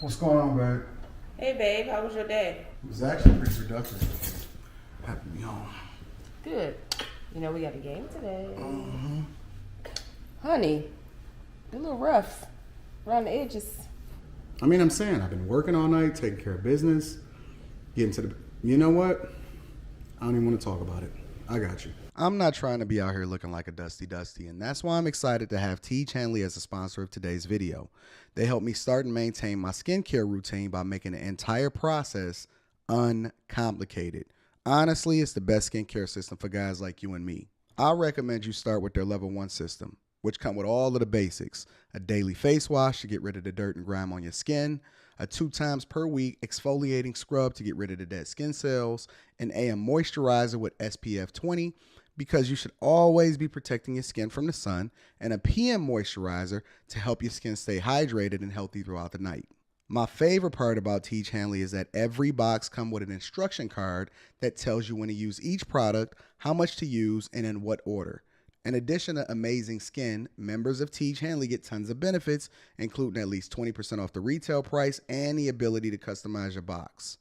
What's going on, babe? Hey, babe, how was your day? It was actually pretty productive. Happy to be home. Good. You know, we got a game today. Honey, you're a little rough around the edges. I mean, I'm saying I've been working all night, taking care of business, getting to the... You know what? I don't even want to talk about it. I got you. I'm not trying to be out here looking like a dusty, and that's why I'm excited to have Tiege Hanley as a sponsor of today's video. They help me start and maintain my skincare routine by making the entire process uncomplicated. Honestly, it's the best skincare system for guys like you and me. I recommend you start with their level 1 system, which come with all of the basics. A daily face wash to get rid of the dirt and grime on your skin, a 2 times per week exfoliating scrub to get rid of the dead skin cells, an AM moisturizer with SPF 20 because you should always be protecting your skin from the sun, and a PM moisturizer to help your skin stay hydrated and healthy throughout the night. My favorite part about Tiege Hanley is that every box comes with an instruction card that tells you when to use each product, how much to use, and in what order. In addition to amazing skin, members of Tiege Hanley get tons of benefits, including at least 20% off the retail price and the ability to customize your box.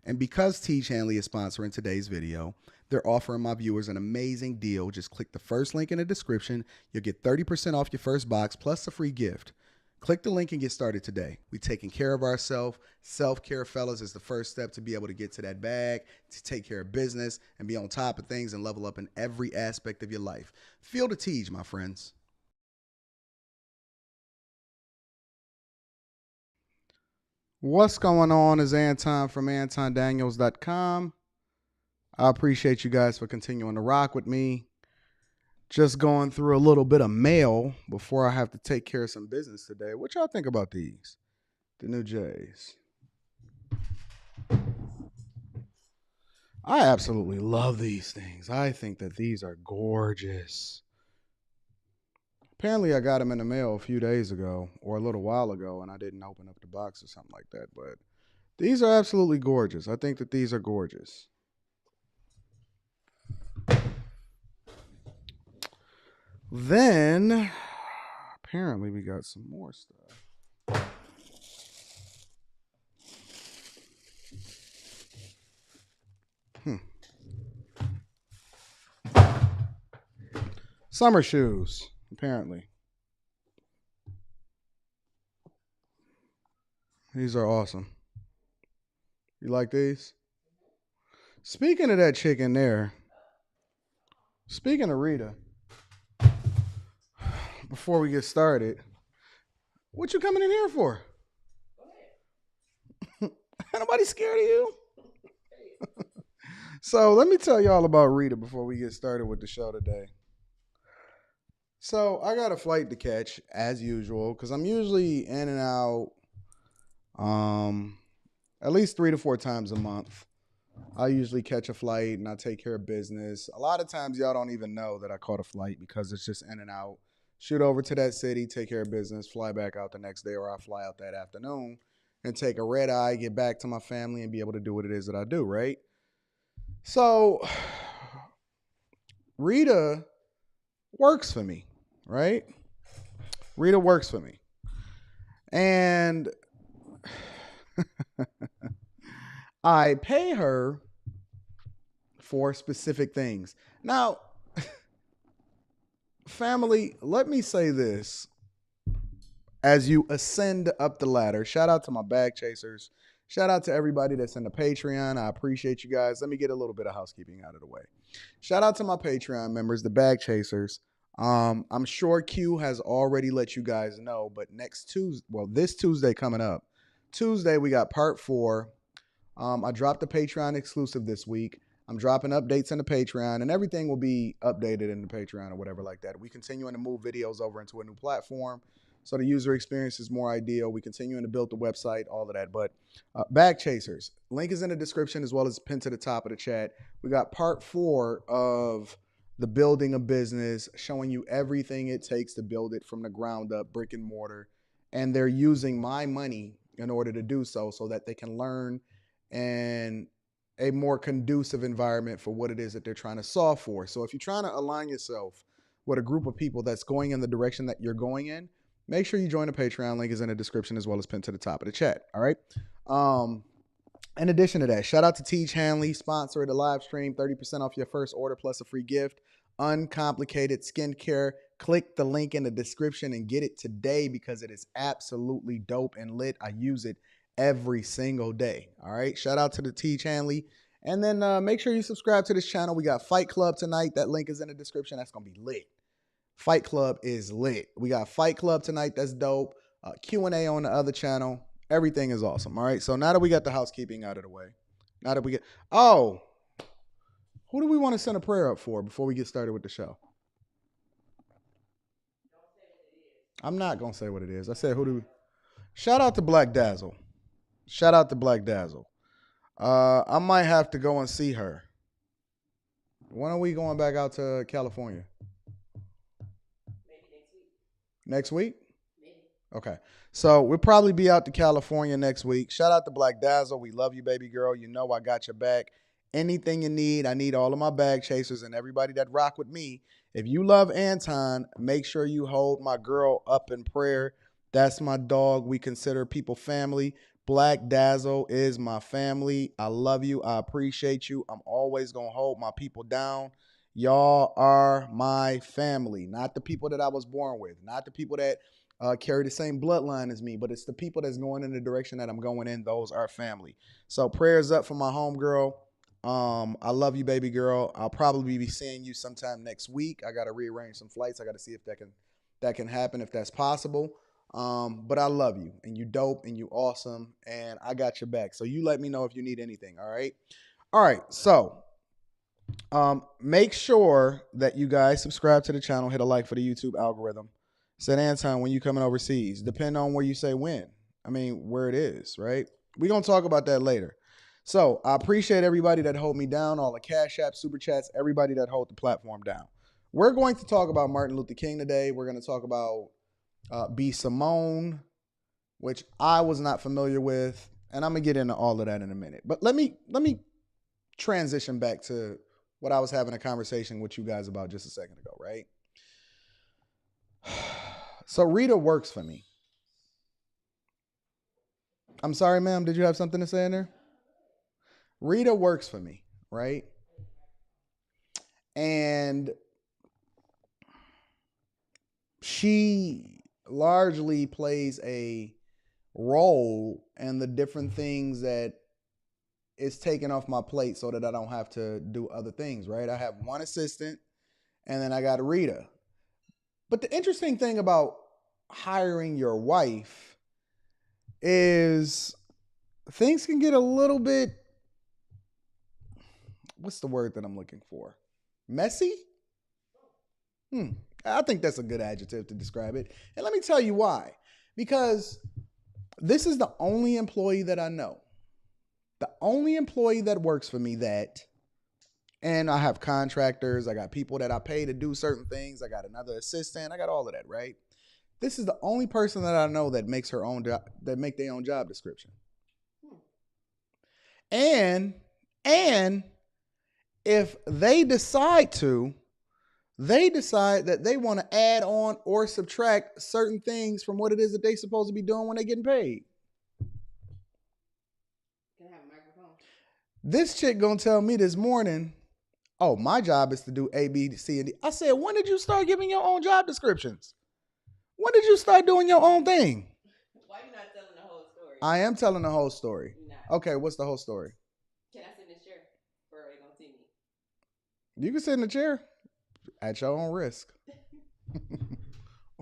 And because Tiege Hanley is sponsoring today's video, they're offering my viewers an amazing deal. Just click the first link in the description. You'll get 30% off your first box plus a free gift. Click the link and get started today. We're taking care of ourselves. Self-care, fellas, is the first step to be able to get to that bag, to take care of business, and be on top of things and level up in every aspect of your life. Feel the Tiege, my friends. What's going on is Anton from AntonDaniels.com. I appreciate you guys for continuing to rock with me. Just going through a little bit of mail before I have to take care of some business today. What y'all think about these? The new J's. I absolutely love these things. I think that these are gorgeous. Apparently I got them in the mail a few days ago or a little while ago and I didn't open up the box or something like that. But these are absolutely gorgeous. I think that these are gorgeous. Then, apparently we got some more stuff. Summer shoes, apparently. These are awesome. You like these? Speaking of that chick in there, speaking of Rita, before we get started, what you coming in here for? Ain't nobody scared of you? So let me tell y'all about Rita before we get started with the show today. So I got a flight to catch as usual because I'm usually in and out at least 3 to 4 times a month. I usually catch a flight and I take care of business. A lot of times y'all don't even know that I caught a flight because it's just in and out. Shoot over to that city, take care of business, fly back out the next day, or I fly out that afternoon and take a red eye, get back to my family and be able to do what it is that I do, right? So Rita works for me, right? Rita works for me. And I pay her for specific things. Now, family, let me say this. As you ascend up the ladder, shout out to my bag chasers. Shout out to everybody that's in the Patreon. I appreciate you guys. Let me get a little bit of housekeeping out of the way. Shout out to my Patreon members, the bag chasers. I'm sure Q has already let you guys know, but this Tuesday coming up, Tuesday, we got part 4. I dropped the Patreon exclusive this week. I'm dropping updates in the Patreon, and everything will be updated in the Patreon or whatever like that. We continuing to move videos over into a new platform, so the user experience is more ideal. We continuing to build the website, all of that. But Bag Chasers, link is in the description as well as pinned to the top of the chat. We got part 4 of the building a business, showing you everything it takes to build it from the ground up, brick and mortar. And they're using my money in order to do so that they can learn and a more conducive environment for what it is that they're trying to solve for. So if you're trying to align yourself with a group of people that's going in the direction that you're going in, make sure you join the Patreon. Link is in the description as well as pinned to the top of the chat. All right. In addition to that, shout out to Tiege Hanley, sponsor of the live stream, 30% off your first order plus a free gift. Uncomplicated skincare. Click the link in the description and get it today because it is absolutely dope and lit. I use it every single day. All right. Shout out to the Tiege Hanley. And then make sure you subscribe to this channel. We got Fight Club tonight. That link is in the description. That's going to be lit. Fight Club is lit. We got Fight Club tonight. That's dope. Q&A on the other channel. Everything is awesome. All right. So now that we got the housekeeping out of the way, now that we get, who do we want to send a prayer up for before we get started with the show? I'm not going to say what it is. I said, shout out to Black Dazzle. Shout out to Black Dazzle. I might have to go and see her. When are we going back out to California? Maybe next week. Next week? Maybe. Okay. So we'll probably be out to California next week. Shout out to Black Dazzle. We love you, baby girl. You know I got your back. Anything you need, I need all of my bag chasers and everybody that rock with me. If you love Anton, make sure you hold my girl up in prayer. That's my dog. We consider people family. Black Dazzle is my family. I love you. I appreciate you. I'm always going to hold my people down. Y'all are my family, not the people that I was born with, not the people that carry the same bloodline as me, but it's the people that's going in the direction that I'm going in. Those are family. So prayers up for my homegirl. I love you, baby girl. I'll probably be seeing you sometime next week. I got to rearrange some flights. I got to see if that can happen, if that's possible. But I love you, and you dope, and you awesome, and I got your back. So you let me know if you need anything, all right? All right, so make sure that you guys subscribe to the channel, hit a like for the YouTube algorithm. Said Anton, when you coming overseas, depend on where you say when. I mean, where it is, right? We're going to talk about that later. So I appreciate everybody that hold me down, all the Cash App, Super Chats, everybody that hold the platform down. We're going to talk about Martin Luther King today. We're going to talk about Be Simone, which I was not familiar with, and I'm gonna get into all of that in a minute. But let me transition back to what I was having a conversation with you guys about just a second ago, right? So Rita works for me. I'm sorry, ma'am. Did you have something to say in there? Rita works for me, right? And she largely plays a role in the different things that is taken off my plate so that I don't have to do other things, right? I have one assistant and then I got Rita. But the interesting thing about hiring your wife is things can get a little bit, what's the word that I'm looking for? Messy? I think that's a good adjective to describe it. And let me tell you why. Because this is the only employee that I know. The only employee that works for me and I have contractors, I got people that I pay to do certain things, I got another assistant, I got all of that, right? This is the only person that I know that makes her own job, that make their own job description. And if they decide that they want to add on or subtract certain things from what it is that they're supposed to be doing when they're getting paid. Can I have a microphone? This chick gonna tell me this morning, oh, my job is to do A, B, C, and D. I said, when did you start giving your own job descriptions? When did you start doing your own thing? Why are you not telling the whole story? I am telling the whole story. You're not. Okay, what's the whole story? Can I sit in this chair? Or are they going to see me? You can sit in the chair at your own risk.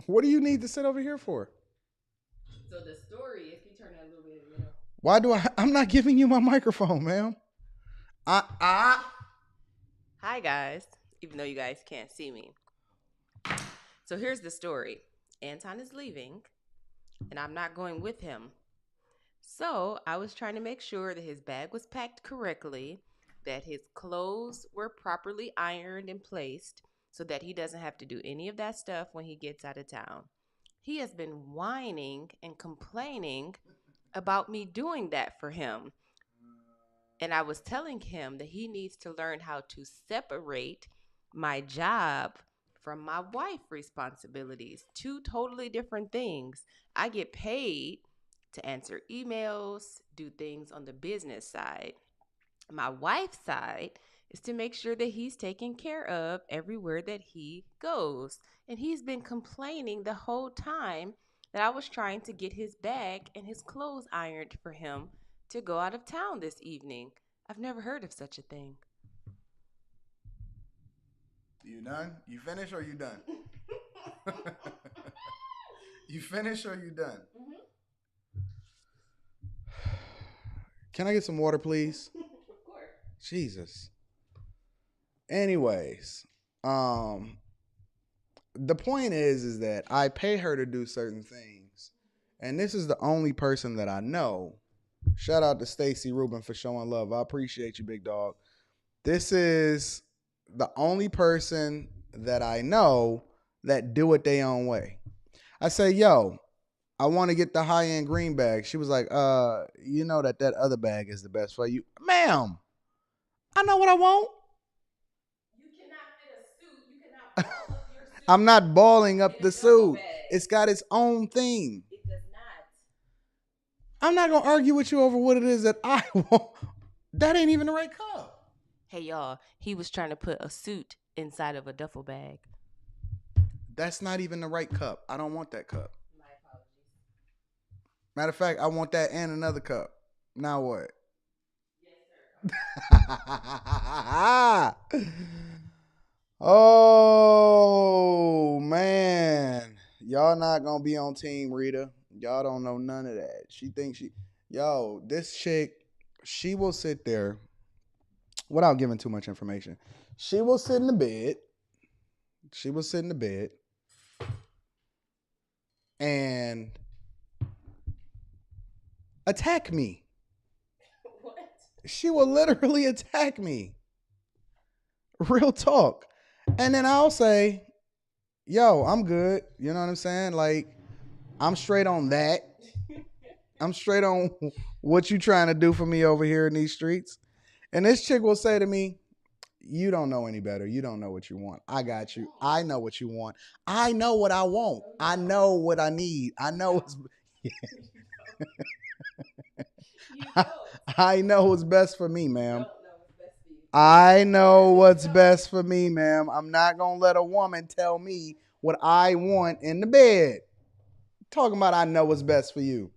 What do you need to sit over here for? So the story, if you turn that a little bit, you know. Why do I'm not giving you my microphone, ma'am. Hi, guys. Even though you guys can't see me. So here's the story. Anton is leaving, and I'm not going with him. So I was trying to make sure that his bag was packed correctly, that his clothes were properly ironed and placed so that he doesn't have to do any of that stuff when he gets out of town. He has been whining and complaining about me doing that for him. And I was telling him that he needs to learn how to separate my job from my wife responsibilities. Two totally different things. I get paid to answer emails, do things on the business side. My wife's side is to make sure that he's taken care of everywhere that he goes. And he's been complaining the whole time that I was trying to get his bag and his clothes ironed for him to go out of town this evening. I've never heard of such a thing. You done? You finished or you done? You finished or you done? Mm-hmm. Can I get some water, please? Of course. Jesus. Anyways, the point is that I pay her to do certain things, and this is the only person that I know. Shout out to Stacy Rubin for showing love. I appreciate you, big dog. This is the only person that I know that do it their own way. I say, yo, I want to get the high-end green bag. She was like, you know that other bag is the best for you. Ma'am, I know what I want. You cannot fit a suit. You cannot ball up your suit. I'm not balling up the suit. It's got its own thing. It does not. I'm not going to argue with you over what it is that I want. That ain't even the right cup. Hey, y'all, he was trying to put a suit inside of a duffel bag. That's not even the right cup. I don't want that cup. My apologies. Matter of fact, I want that and another cup. Now what? Yes, sir. Oh, man. Y'all not going to be on Team Rita. Y'all don't know none of that. She thinks this chick, she will sit there without giving too much information. She will sit in the bed. And attack me. What? She will literally attack me. Real talk. And then I'll say, yo, I'm good. You know what I'm saying? Like, I'm straight on that. I'm straight on what you trying to do for me over here in these streets. And this chick will say to me, you don't know any better. You don't know what you want. I got you. I know what you want. I know what I want. I know what I need. I know what's I know what's best for me, ma'am. I know what's best for me, ma'am. I'm not going to let a woman tell me what I want in the bed. Talking about I know what's best for you.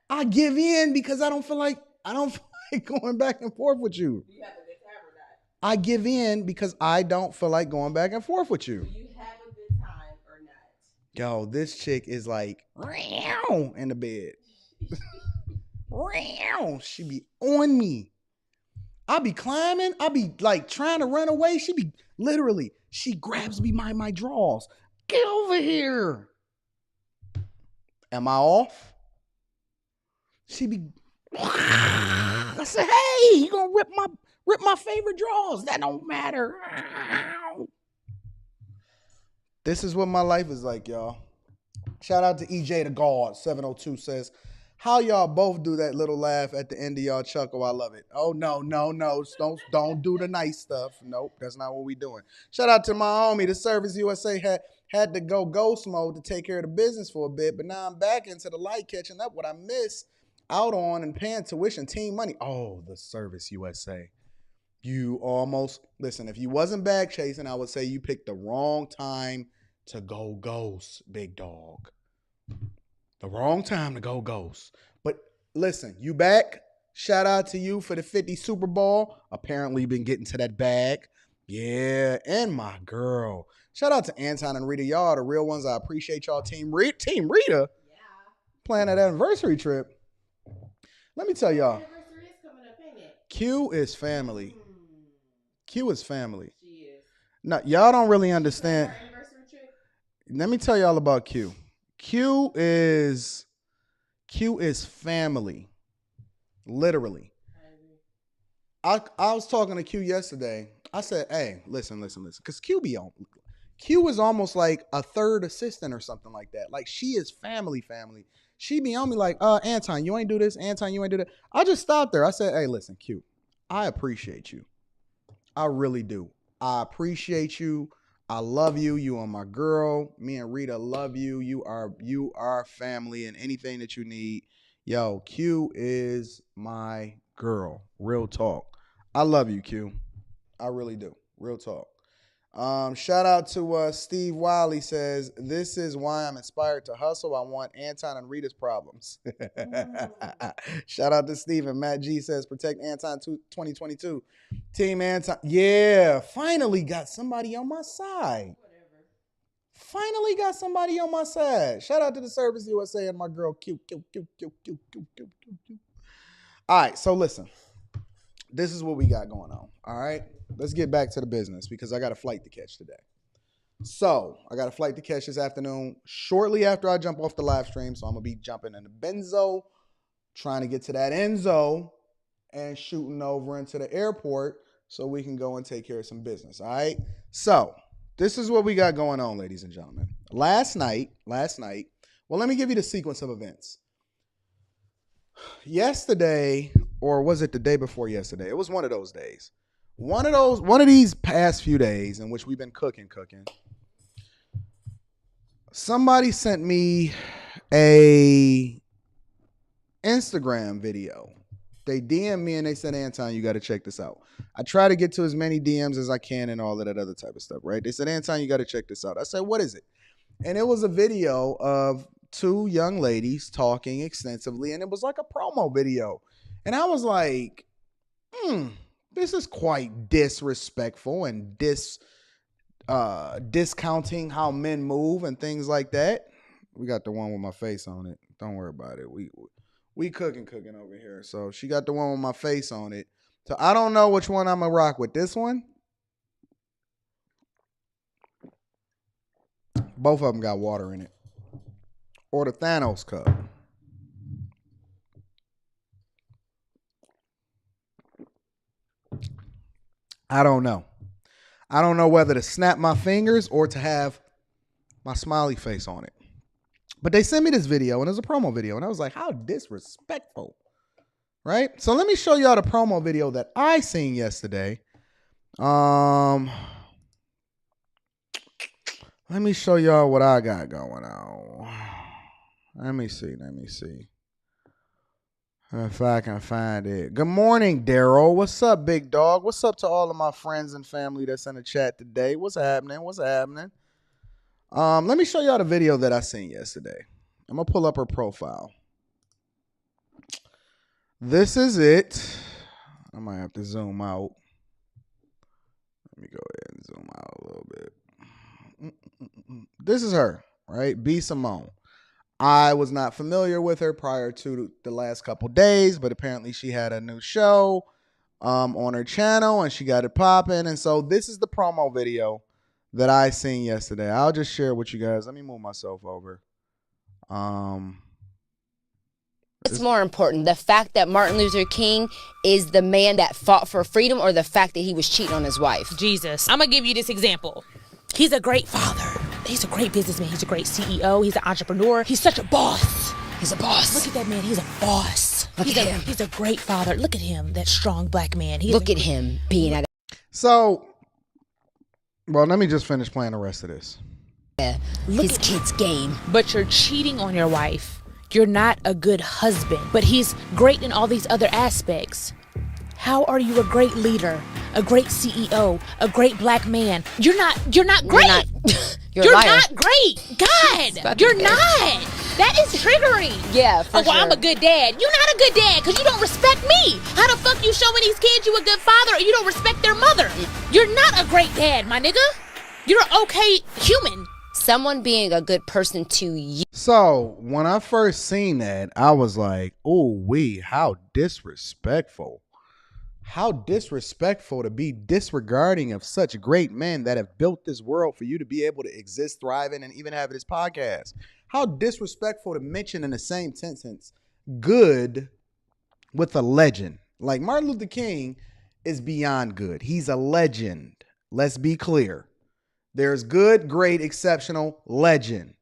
I give in because I don't feel like going back and forth with you. Do you have a good time or not? I give in because I don't feel like going back and forth with you. Do you have a good time or not? Yo, this chick is like in the bed. She be on me. I be climbing. I be like trying to run away. She grabs me by my drawers. Get over here. Am I off? She be. I said, hey, you gonna rip my favorite drawers? That don't matter. This is what my life is like, y'all. Shout out to EJ the God. 702 says, how y'all both do that little laugh at the end of y'all chuckle? I love it. Oh, no. Don't do the nice stuff. Nope, that's not what we doing. Shout out to my homie. The Service USA had to go ghost mode to take care of the business for a bit, but now I'm back into the light, catching up what I missed out on and paying tuition, team money. Oh, the Service USA. You almost, listen, if you wasn't bag chasing, I would say you picked the wrong time to go ghost, big dog. The wrong time to go ghost. But listen, you back. Shout out to you for the 50 Super Bowl. Apparently been getting to that bag. Yeah, and my girl. Shout out to Anton and Rita. Y'all are the real ones. I appreciate y'all. Team Rita. Yeah. Planning that anniversary trip. Let me tell y'all. Anniversary is coming up, ain't it? Q is family. Q is family. She is. Now, y'all don't really understand. Our anniversary trip? Let me tell y'all about Q. Q is family. Literally. I was talking to Q yesterday. I said, hey, listen. Because Q is almost like a third assistant or something like that. Like, she is family. She be on me like, Anton, you ain't do this. Anton, you ain't do that. I just stopped there. I said, hey, listen, Q, I appreciate you. I really do. I appreciate you. I love you. You are my girl. Me and Rita love you. You are family and anything that you need. Yo, Q is my girl. Real talk. I love you, Q. I really do. Real talk. Shout out to Steve Wiley says, this is why I'm inspired to hustle. I want Anton and Rita's problems. Shout out to Steven. Matt G says, protect Anton 2022. Team Anton. Yeah, finally got somebody on my side. Finally got somebody on my side. Shout out to the Service USA and my girl Q. All right, so listen. This is what we got going on. All right, let's get back to the business because I got a flight to catch today. So I got a flight to catch this afternoon shortly after I jump off the live stream. So I'm going to be jumping in the benzo, trying to get to that Enzo and shooting over into the airport so we can go and take care of some business. All right. So this is what we got going on, ladies and gentlemen. Last night, well, let me give you the sequence of events. Yesterday, or was it the day before yesterday? It was one of those days. One of these past few days in which we've been cooking. Somebody sent me a Instagram video. They DM'd me and they said, Anton, you got to check this out. I try to get to as many DMs as I can and all of that other type of stuff, right? They said, Anton, you got to check this out. I said, what is it? And it was a video of two young ladies talking extensively, and it was like a promo video. And I was like, this is quite disrespectful and discounting how men move and things like that. We got the one with my face on it. Don't worry about it. We cooking over here. So she got the one with my face on it. So I don't know which one I'm going to rock with. This one? Both of them got water in it. Or the Thanos cup. I don't know. I don't know whether to snap my fingers or to have my smiley face on it. But they sent me this video, and it was a promo video, and I was like, how disrespectful, right? So let me show y'all the promo video that I seen yesterday. Let me show y'all what I got going on. Let me see. If I can find it. Good morning, Daryl. What's up, big dog? What's up to all of my friends and family that's in the chat today? What's happening? Let me show y'all the video that I seen yesterday. I'm going to pull up her profile. This is it. I might have to zoom out. Let me go ahead and zoom out a little bit. This is her, right? B. Simone. I was not familiar with her prior to the last couple days, but apparently she had a new show on her channel and she got it popping. And so this is the promo video that I seen yesterday. I'll just share it with you guys. Let me move myself over. What's more important, the fact that Martin Luther King is the man that fought for freedom, or the fact that he was cheating on his wife? Jesus. I'm going to give you this example. He's a great father. He's a great businessman. He's a great CEO. He's an entrepreneur. He's such a boss. He's a boss. Look at that man. He's a boss. Look at him. He's a great father. Look at him, that strong black man. Look at him being at So, well, let me just finish playing the rest of this. his kid's game. But you're cheating on your wife. You're not a good husband. But he's great in all these other aspects. How are you a great leader, a great CEO, a great black man? You're not great. You're not great. God, you're not. That is triggering. Yeah, for sure. I'm a good dad. You're not a good dad because you don't respect me. How the fuck you showing these kids you a good father or you don't respect their mother? You're not a great dad, my nigga. You're an okay human. Someone being a good person to you. So when I first seen that, I was like, "Oh, how disrespectful! How disrespectful to be disregarding of such great men that have built this world for you to be able to exist, thrive in, and even have this podcast. How disrespectful to mention in the same sentence good with a legend. Like Martin Luther King is beyond good. He's a legend. Let's be clear. There's good, great, exceptional, legend.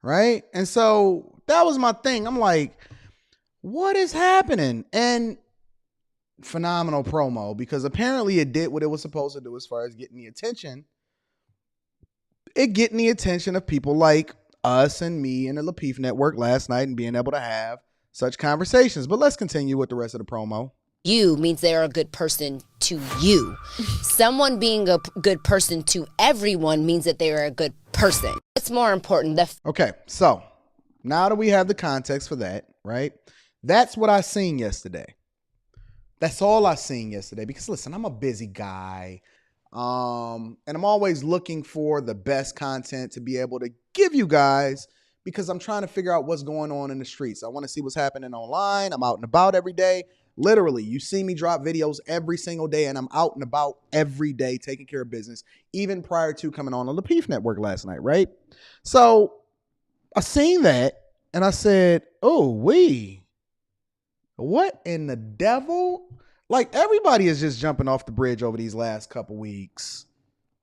Right? And so that was my thing. I'm like, what is happening? And phenomenal promo, because apparently it did what it was supposed to do as far as getting the attention it getting the attention of people like us and me and the Lapeef Network last night and being able to have such conversations. But let's continue with the rest of the promo. You means they're a good person to you. Someone being a good person to everyone means that they are a good person. What's more important? Okay, so now that we have the context for that, right? That's what I seen yesterday. That's all I seen yesterday. Because listen, I'm a busy guy. And I'm always looking for the best content to be able to give you guys because I'm trying to figure out what's going on in the streets. I want to see what's happening online. I'm out and about every day. Literally, you see me drop videos every single day, and I'm out and about every day taking care of business, even prior to coming on the Lapeef Network last night, right? So I seen that, and I said, oh, what in the devil? Like, everybody is just jumping off the bridge over these last couple weeks.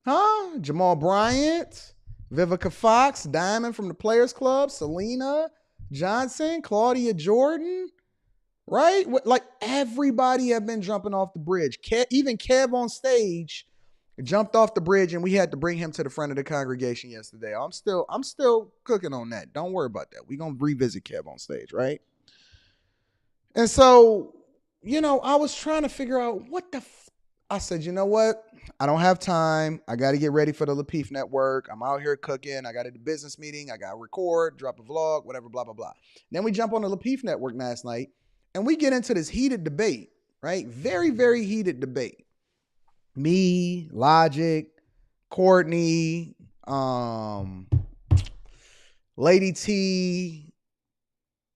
Huh? Jamal Bryant, Vivica Fox, Diamond from the Players Club, Selena Johnson, Claudia Jordan, right? Like, everybody have been jumping off the bridge. Even Kev on stage jumped off the bridge, and we had to bring him to the front of the congregation yesterday. I'm still cooking on that. Don't worry about that. We're going to revisit Kev on stage, right? And so, I was trying to figure out I said, you know what? I don't have time. I got to get ready for the Lapeef Network. I'm out here cooking. I got a business meeting. I got to record, drop a vlog, whatever, blah, blah, blah. Then we jump on the Lapeef Network last night, and we get into this heated debate, right? Very, very heated debate. Me, Logic, Courtney, Lady T,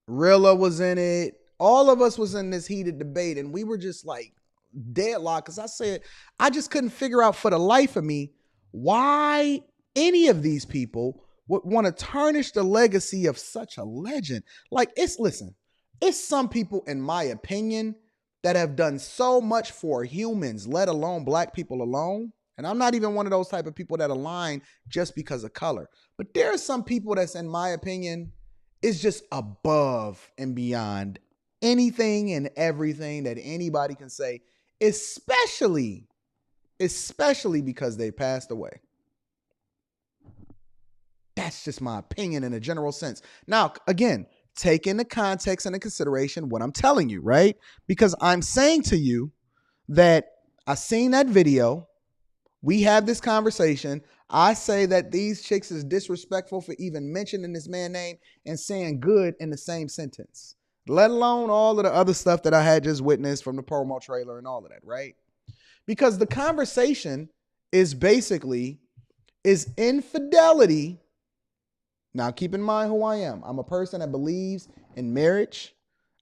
Rilla was in it. All of us was in this heated debate, and we were just like deadlocked because I said I just couldn't figure out for the life of me why any of these people would want to tarnish the legacy of such a legend. Like, it's some people, in my opinion, that have done so much for humans, let alone black people alone. And I'm not even one of those type of people that align just because of color. But there are some people that's, in my opinion, is just above and beyond anything and everything that anybody can say, especially because they passed away. That's just my opinion in a general sense. Now, again, take into context and into consideration what I'm telling you, right? Because I'm saying to you that I seen that video. We have this conversation. I say that these chicks is disrespectful for even mentioning this man's name and saying good in the same sentence, let alone all of the other stuff that I had just witnessed from the promo trailer and all of that, right? Because the conversation is basically, is infidelity. Now, keep in mind who I am. I'm a person that believes in marriage.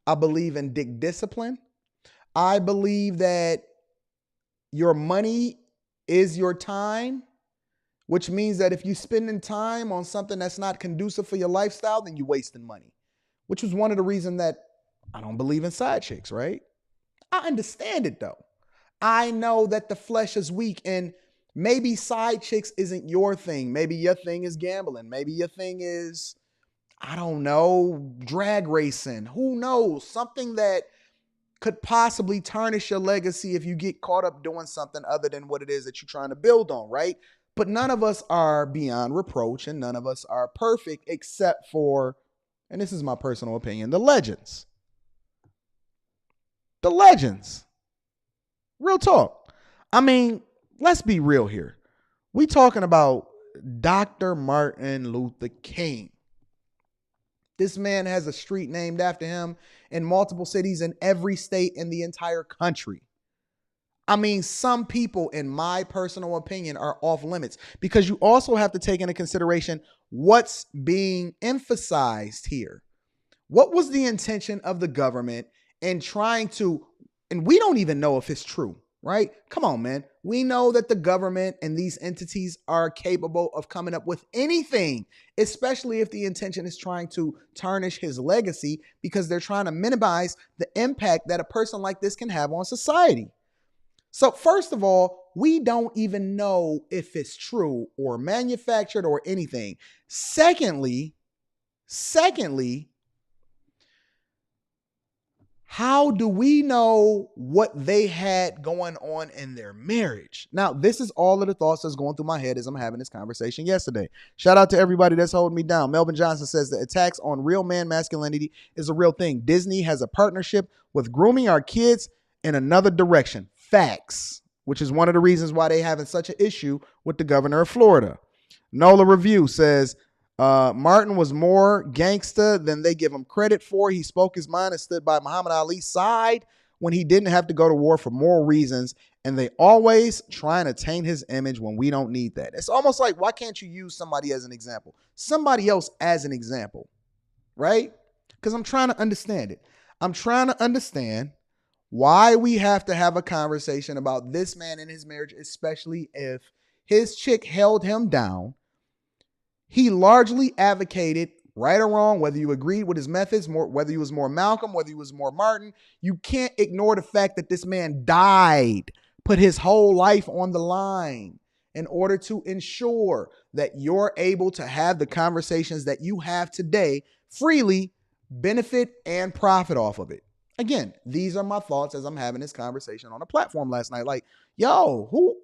I believe in discipline. I believe that your money is your time, which means that if you're spending time on something that's not conducive for your lifestyle, then you're wasting money, which was one of the reasons that I don't believe in side chicks, right? I understand it, though. I know that the flesh is weak, and maybe side chicks isn't your thing. Maybe your thing is gambling. Maybe your thing is, I don't know, drag racing. Who knows? Something that could possibly tarnish your legacy if you get caught up doing something other than what it is that you're trying to build on, right? But none of us are beyond reproach, and none of us are perfect except for, and this is my personal opinion, the legends. The legends. Real talk. I mean, let's be real here. We talking about Dr. Martin Luther King. This man has a street named after him in multiple cities in every state in the entire country. I mean, some people, in my personal opinion, are off limits because you also have to take into consideration what's being emphasized here. What was the intention of the government in trying to, and we don't even know if it's true, right? Come on, man. We know that the government and these entities are capable of coming up with anything, especially if the intention is trying to tarnish his legacy because they're trying to minimize the impact that a person like this can have on society. So first of all, we don't even know if it's true or manufactured or anything. Secondly, how do we know what they had going on in their marriage? Now, this is all of the thoughts that's going through my head as I'm having this conversation yesterday. Shout out to everybody that's holding me down. Melvin Johnson says the attacks on real man masculinity is a real thing. Disney has a partnership with grooming our kids in another direction. Facts, which is one of the reasons why they having such an issue with the governor of Florida. Nola Review says, Martin was more gangster than they give him credit for. He spoke his mind and stood by Muhammad Ali's side when he didn't have to go to war for moral reasons. And they always trying to taint his image when we don't need that. It's almost like, why can't you use somebody as an example? Somebody else as an example, right? Because I'm trying to understand it. I'm trying to understand why we have to have a conversation about this man and his marriage, especially if his chick held him down. He largely advocated, right or wrong, whether you agreed with his methods, whether he was more Malcolm, whether he was more Martin. You can't ignore the fact that this man died, put his whole life on the line in order to ensure that you're able to have the conversations that you have today freely, benefit, and profit off of it. Again, these are my thoughts as I'm having this conversation on a platform last night. Like, yo, who?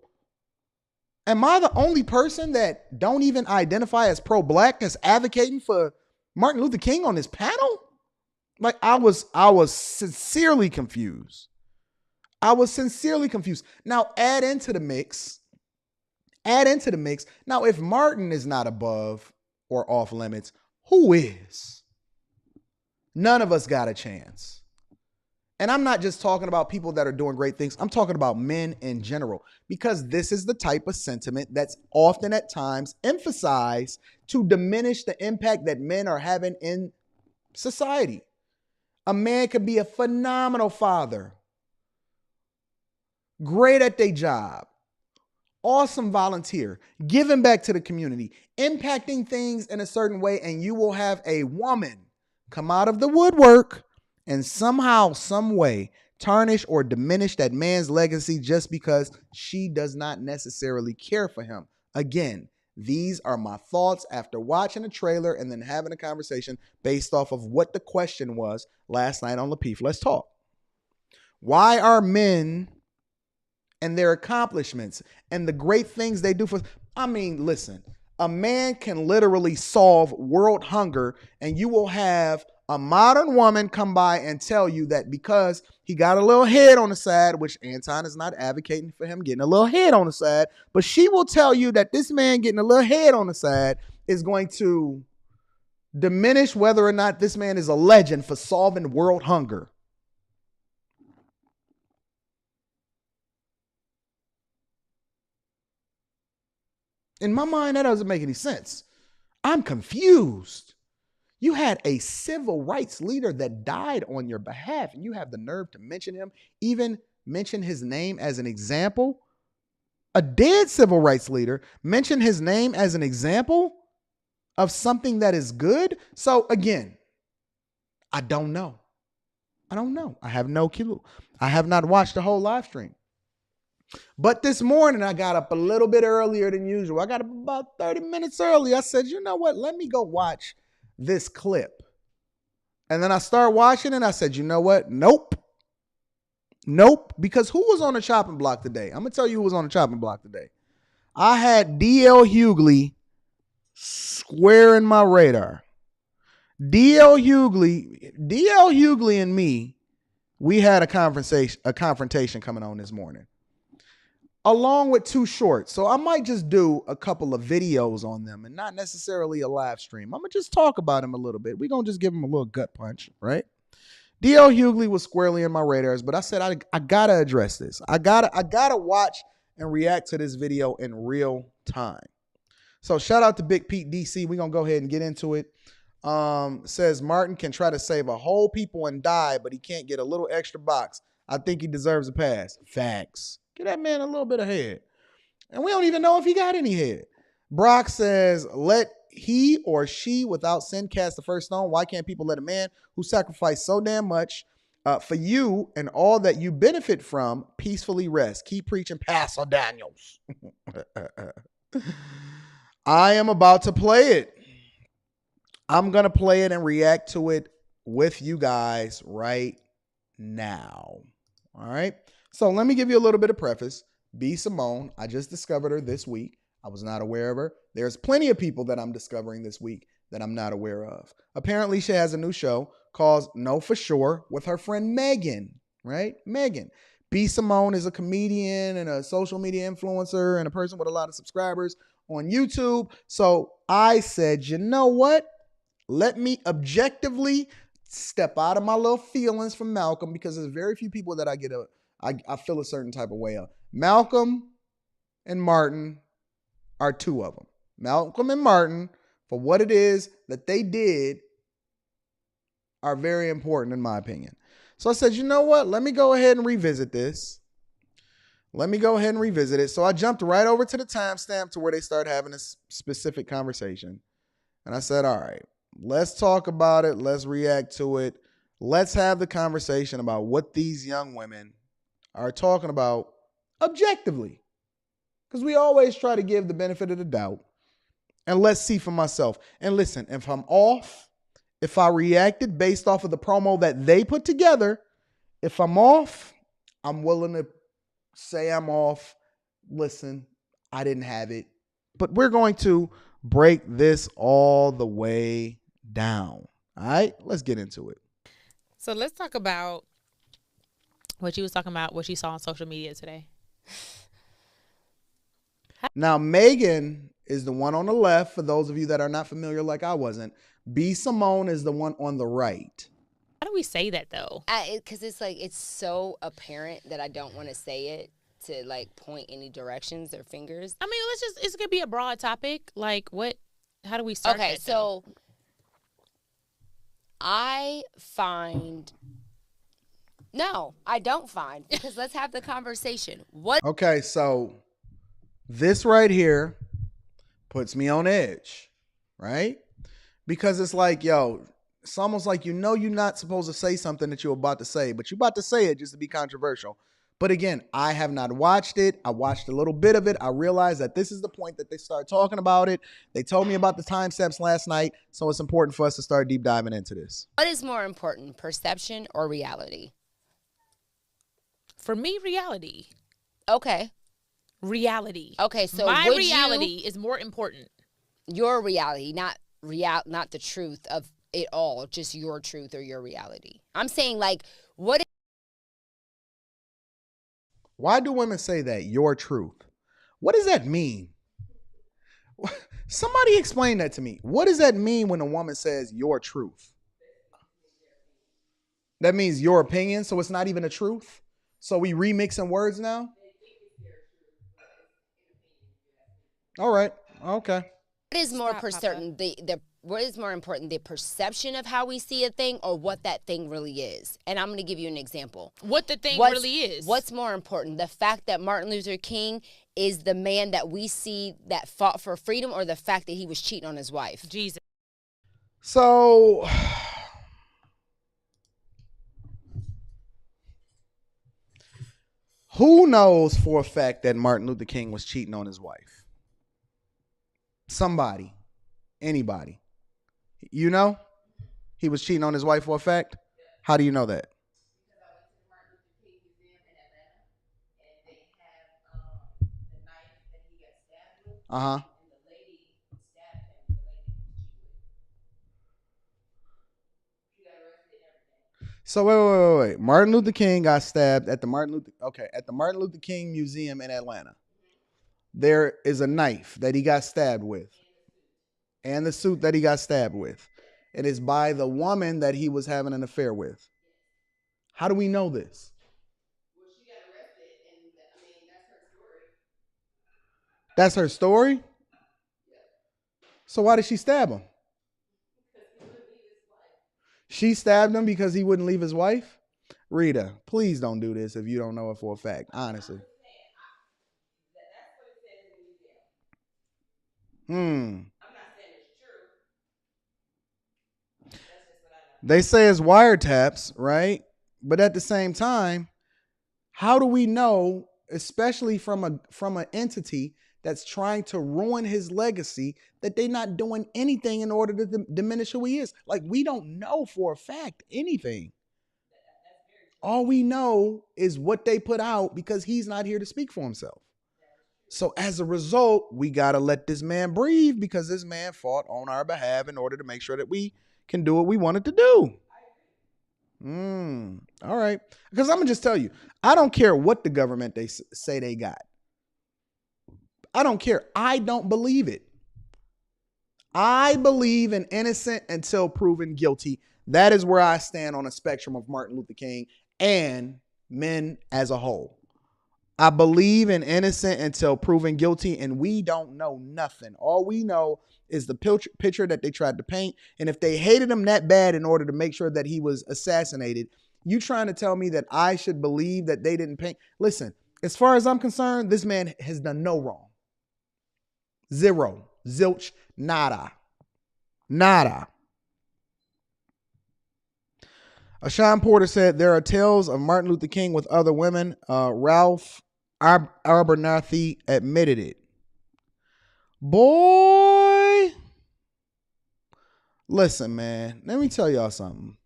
Am I the only person that don't even identify as pro-black that's advocating for Martin Luther King on this panel? Like, I was sincerely confused. Now, add into the mix. Now, if Martin is not above or off limits, who is? None of us got a chance. And I'm not just talking about people that are doing great things. I'm talking about men in general, because this is the type of sentiment that's often at times emphasized to diminish the impact that men are having in society. A man could be a phenomenal father, great at their job, awesome volunteer, giving back to the community, impacting things in a certain way, and you will have a woman come out of the woodwork and somehow, some way, tarnish or diminish that man's legacy just because she does not necessarily care for him. Again, these are my thoughts after watching a trailer and then having a conversation based off of what the question was last night on Lapeef Let's Talk. Why are men and their accomplishments and the great things they do for... I mean, listen, a man can literally solve world hunger, and you will have a modern woman come by and tell you that because he got a little head on the side, which Anton is not advocating for him getting a little head on the side, but she will tell you that this man getting a little head on the side is going to diminish whether or not this man is a legend for solving world hunger. In my mind, that doesn't make any sense. I'm confused. You had a civil rights leader that died on your behalf, and you have the nerve to mention him, even mention his name as an example. A dead civil rights leader, mention his name as an example of something that is good. So again, I don't know. I have no clue. I have not watched the whole live stream. But this morning, I got up a little bit earlier than usual. I got up about 30 minutes early. I said, you know what? Let me go watch this clip. And then I started watching it. I said, you know what? Nope. Because who was on the chopping block today? I'm going to tell you who was on the chopping block today. I had D.L. Hughley square in my radar. D.L. Hughley and me, we had a confrontation coming on this morning, along with Too Short. So I might just do a couple of videos on them and not necessarily a live stream. I'm going to just talk about him a little bit. We're going to just give him a little gut punch, right? D.L. Hughley was squarely in my radars, but I said, I got to address this. I gotta watch and react to this video in real time. So shout out to Big Pete DC. We're going to go ahead and get into it. Says Martin can try to save a whole people and die, but he can't get a little extra box. I think he deserves a pass. Facts. Get that man a little bit of head. And we don't even know if he got any head. Brock says, let he or she without sin cast the first stone. Why can't people let a man who sacrificed so damn much for you and all that you benefit from peacefully rest? Keep preaching, Pastor Daniels. I am about to play it. I'm going to play it and react to it with you guys right now. All right. So let me give you a little bit of preface. B. Simone, I just discovered her this week. I was not aware of her. There's plenty of people that I'm discovering this week that I'm not aware of. Apparently, she has a new show called Know For Sure with her friend Megan, right? Megan. B. Simone is a comedian and a social media influencer and a person with a lot of subscribers on YouTube. So I said, you know what? Let me objectively step out of my little feelings from Malcolm, because there's very few people that I feel a certain type of way of. Malcolm and Martin are two of them. Malcolm and Martin, for what it is that they did, are very important in my opinion. So I said, you know what? Let me go ahead and revisit this. Let me go ahead and revisit it. So I jumped right over to the timestamp to where they start having a specific conversation. And I said, all right, let's talk about it. Let's react to it. Let's have the conversation about what these young women are talking about objectively. Because we always try to give the benefit of the doubt. And let's see for myself. And listen, if I'm off, if I reacted based off of the promo that they put together, if I'm off, I'm willing to say I'm off. Listen, I didn't have it. But we're going to break this all the way down. All right, let's get into it. So let's talk about what you was talking about, what you saw on social media today. Now, Megan is the one on the left, for those of you that are not familiar like I wasn't. B. Simone is the one on the right. How do we say that, though? Because it's like, it's so apparent that I don't want to say it to like point any directions or fingers. I mean, it's going to be a broad topic. Like, how do we start Okay, that, so I find... No, I don't find, because let's have the conversation. What? Okay, so this right here puts me on edge, right? Because it's like, yo, it's almost like, you're not supposed to say something that you're about to say, but you're about to say it just to be controversial. But again, I have not watched it. I watched a little bit of it. I realized that this is the point that they start talking about it. They told me about the timestamps last night, so it's important for us to start deep diving into this. What is more important, perception or reality? For me, reality. Okay. Reality. Okay, so my reality is more important. Your reality, not the truth of it all, just your truth or your reality. I'm saying, like, Why do women say that? Your truth. What does that mean? Somebody explain that to me. What does that mean when a woman says your truth? That means your opinion, so it's not even a truth? So we remixing words now? All right. Okay. What is more certain? What is more important, the perception of how we see a thing or what that thing really is? And I'm going to give you an example. What the thing really is. What's more important, the fact that Martin Luther King is the man that we see that fought for freedom, or the fact that he was cheating on his wife? Jesus. So, who knows for a fact that Martin Luther King was cheating on his wife? Somebody. Anybody. You know? He was cheating on his wife for a fact? How do you know that? Because I went to the Martin Luther King Museum in Atlanta, and they have the knife that he got stabbed with. Uh-huh. And the lady stabbed him. The lady he was cheating with. She got arrested and everything. So wait. Martin Luther King got stabbed at the Martin Luther King Museum in Atlanta. There is a knife that he got stabbed with. And the suit that he got stabbed with. It is by the woman that he was having an affair with. How do we know this? Well, she got arrested, and that's her story. That's her story? Yeah. So why did she stab him? Because he wouldn't leave his wife. She stabbed him because he wouldn't leave his wife? Rita, please don't do this if you don't know it for a fact, honestly. That's what it says in the museum. Hmm. I'm not saying it's true. That's just what I know. They say it's wiretaps, right? But at the same time, how do we know, especially from an entity that's trying to ruin his legacy, that they're not doing anything in order to diminish who he is? Like, we don't know for a fact anything. That's very All we know is what they put out because he's not here to speak for himself. So as a result, we got to let this man breathe because this man fought on our behalf in order to make sure that we can do what we wanted to do. All right. Because I'm going to just tell you, I don't care what the government they say they got. I don't care. I don't believe it. I believe in innocent until proven guilty. That is where I stand on a spectrum of Martin Luther King and men as a whole. I believe in innocent until proven guilty, and we don't know nothing. All we know is the picture that they tried to paint. And if they hated him that bad in order to make sure that he was assassinated, you trying to tell me that I should believe that they didn't paint? Listen, as far as I'm concerned, this man has done no wrong. Zero. Zilch. Nada. Nada. Sean Porter said, there are tales of Martin Luther King with other women. Ralph Abernathy admitted it. Boy. Listen, man. Let me tell y'all something.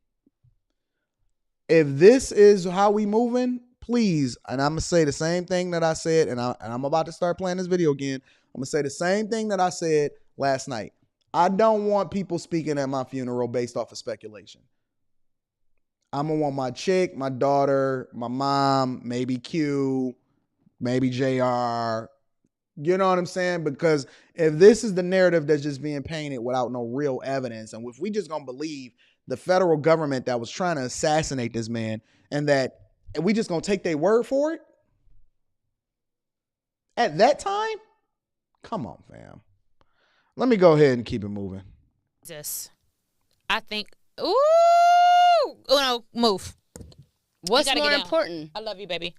If this is how we moving, please, and I'm going to say the same thing that I said, and I'm about to start playing this video again. I'm going to say the same thing that I said last night. I don't want people speaking at my funeral based off of speculation. I'm going to want my chick, my daughter, my mom, maybe Q, maybe JR. You know what I'm saying? Because if this is the narrative that's just being painted without no real evidence, and if we just going to believe the federal government that was trying to assassinate this man and we just going to take their word for it at that time? Come on, fam. Let me go ahead and keep it moving. I think, ooh, no, move. What's more important? I love you, baby.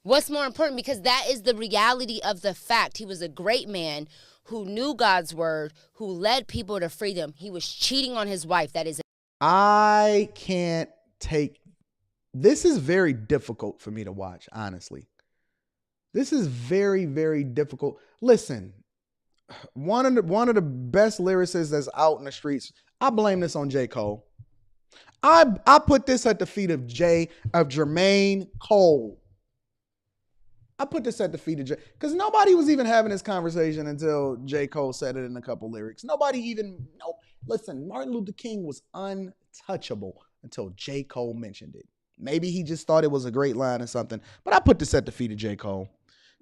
What's more important? Because that is the reality of the fact. He was a great man who knew God's word, who led people to freedom. He was cheating on his wife. That is. I can't take. This is very difficult for me to watch, honestly. This is very, very difficult. Listen, one of the best lyricists that's out in the streets. I blame this on J. Cole. I put this at the feet of Jermaine Cole. I put this at the feet of J. Because nobody was even having this conversation until J. Cole said it in a couple lyrics. Listen, Martin Luther King was untouchable until J. Cole mentioned it. Maybe he just thought it was a great line or something. But I put this at the feet of J. Cole.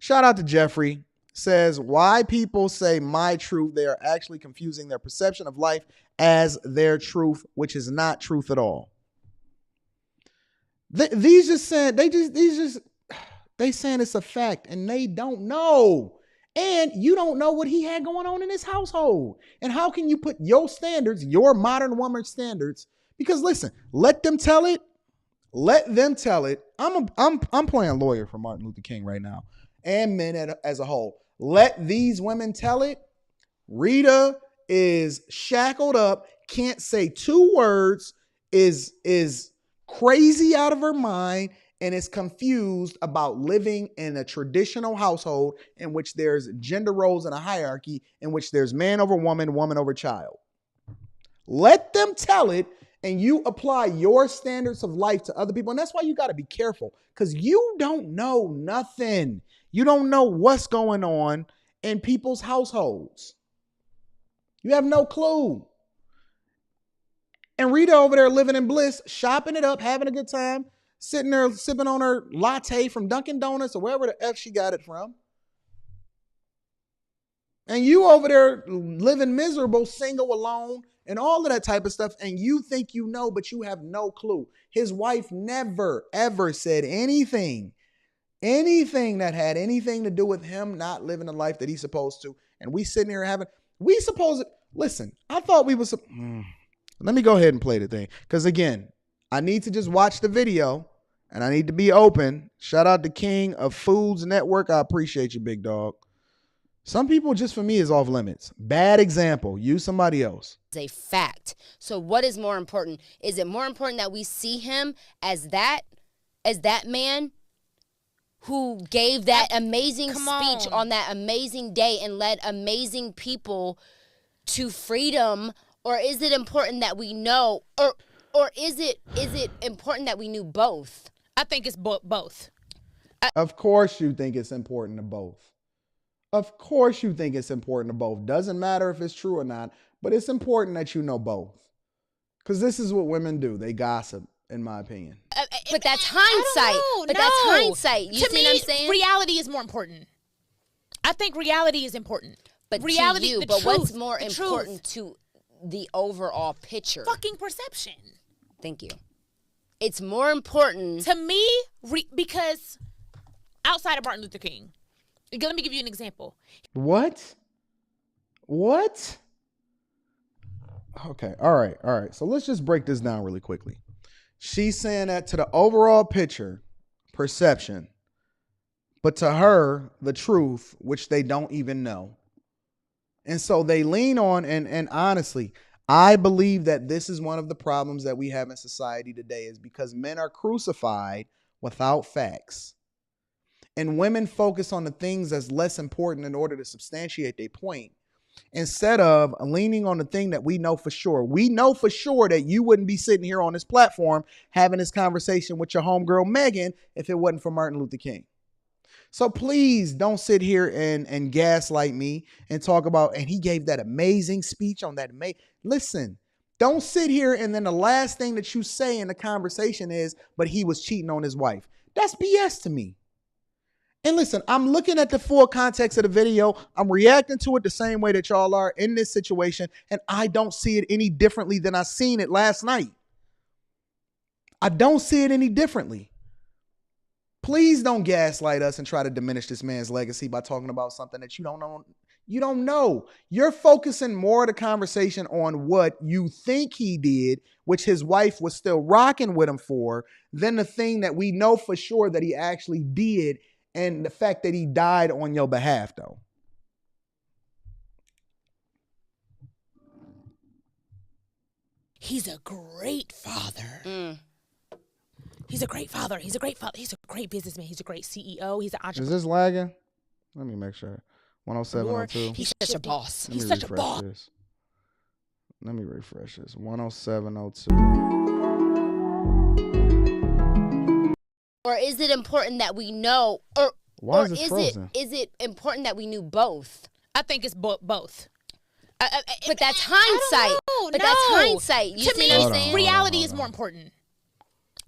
Shout out to Jeffrey. Says, why people say my truth, they are actually confusing their perception of life as their truth, which is not truth at all. They saying it's a fact and they don't know. And you don't know what he had going on in his household. And how can you put your standards, your modern woman standards? Because listen, let them tell it. Let them tell it. I'm playing lawyer for Martin Luther King right now and men as a whole. Let these women tell it. Rita is shackled up, can't say 2 words, is crazy out of her mind, and is confused about living in a traditional household in which there's gender roles and a hierarchy, in which there's man over woman, woman over child. Let them tell it, and you apply your standards of life to other people. And that's why you got to be careful, because you don't know nothing. You don't know what's going on in people's households. You have no clue. And Rita over there living in bliss, shopping it up, having a good time, sitting there sipping on her latte from Dunkin' Donuts or wherever the F she got it from. And you over there living miserable, single, alone, and all of that type of stuff. And you think you know, but you have no clue. His wife never, ever said anything that had anything to do with him not living the life that he's supposed to. And we sitting here listen, I thought we was, let me go ahead and play the thing. Because again, I need to just watch the video and I need to be open. Shout out to King of Foods Network. I appreciate you, big dog. Some people just for me is off limits. Bad example. Use somebody else. A fact. So what is more important? Is it more important that we see him as that man who gave that amazing speech on that amazing day and led amazing people to freedom? Or is it important that we know? Or is it important that we knew both? I think it's both. Of course you think it's important to both. Of course you think it's important to both. Doesn't matter if it's true or not, but it's important that you know both. Because this is what women do. They gossip, in my opinion. But that's hindsight. That's hindsight. You see what I'm saying? Reality is more important. I think reality is important. But reality, to you, but truth, what's more important to the overall picture? Fucking perception. Thank you. It's more important to me because outside of Martin Luther King, let me give you an example. What? Okay. All right. So let's just break this down really quickly. She's saying that to the overall picture, perception, but to her, the truth, which they don't even know. And so they lean on, and honestly, I believe that this is one of the problems that we have in society today is because men are crucified without facts. And women focus on the things that's less important in order to substantiate their point, instead of leaning on the thing that we know for sure. We know for sure that you wouldn't be sitting here on this platform having this conversation with your homegirl Megan if it wasn't for Martin Luther King. So please don't sit here and gaslight me and talk about, and he gave that amazing speech on that. Listen, don't sit here and then the last thing that you say in the conversation is, but he was cheating on his wife. That's BS to me. And listen, I'm looking at the full context of the video. I'm reacting to it the same way that y'all are in this situation. And I don't see it any differently than I seen it last night. I don't see it any differently. Please don't gaslight us and try to diminish this man's legacy by talking about something that you don't know. You don't know. You're focusing more of the conversation on what you think he did, which his wife was still rocking with him for, than the thing that we know for sure that he actually did, and the fact that he died on your behalf, though. He's a great father. He's a great father. He's a great father. He's a great businessman. He's a great CEO. He's an entrepreneur. Is this lagging? Let me make sure. 107.02. He's such a boss. He's such a boss. Let me refresh this. 107.02. Or is it important that we know? Why is it frozen? Is it important that we knew both? I think it's both. But that's hindsight. That's hindsight. You see what I'm saying? Reality is more important.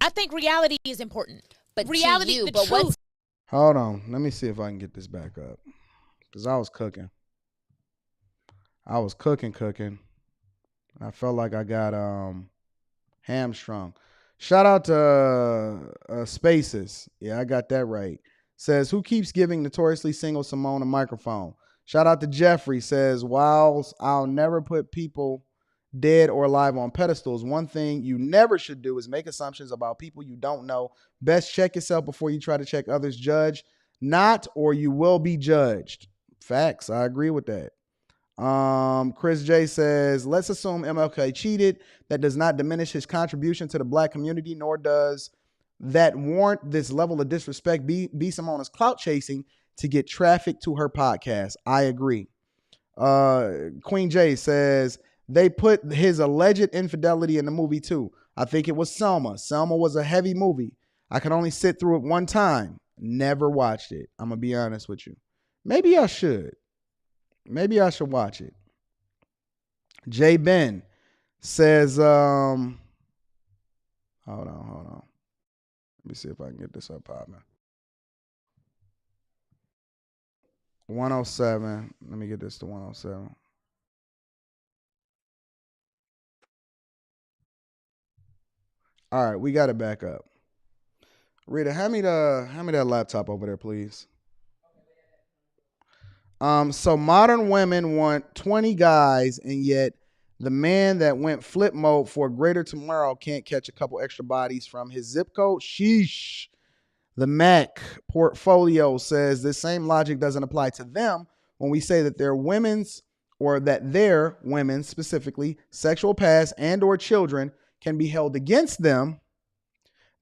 I think reality is important. But reality, to you, the but truth. Hold on. Let me see if I can get this back up. Because I was cooking. I felt like I got hamstrung. Shout out to Spaces. Yeah, I got that right. Says, who keeps giving notoriously single Simone a microphone? Shout out to Jeffrey. Says, whilst I'll never put people dead or alive on pedestals, one thing you never should do is make assumptions about people you don't know. Best check yourself before you try to check others. Judge not, or you will be judged. Facts. I agree with that. Chris J says, let's assume MLK cheated. That does not diminish his contribution to the black community, nor does that warrant this level of disrespect. B. Simone's clout chasing to get traffic to her podcast. I agree. Queen J says, they put his alleged infidelity in the movie too. I think it was Selma. Selma was a heavy movie. I could only sit through it one time. Never watched it. I'm going to be honest with you. Maybe I should. Maybe I should watch it. J. Ben says, hold on. Let me see if I can get this up, partner. 107. Let me get this to 107. All right, we got it back up. Rita, hand me that laptop over there, please. So modern women want 20 guys, and yet the man that went flip mode for a greater tomorrow can't catch a couple extra bodies from his zip code. Sheesh. The Mac portfolio says this same logic doesn't apply to them when we say that their women's, or that their women's specifically, sexual past and or children can be held against them.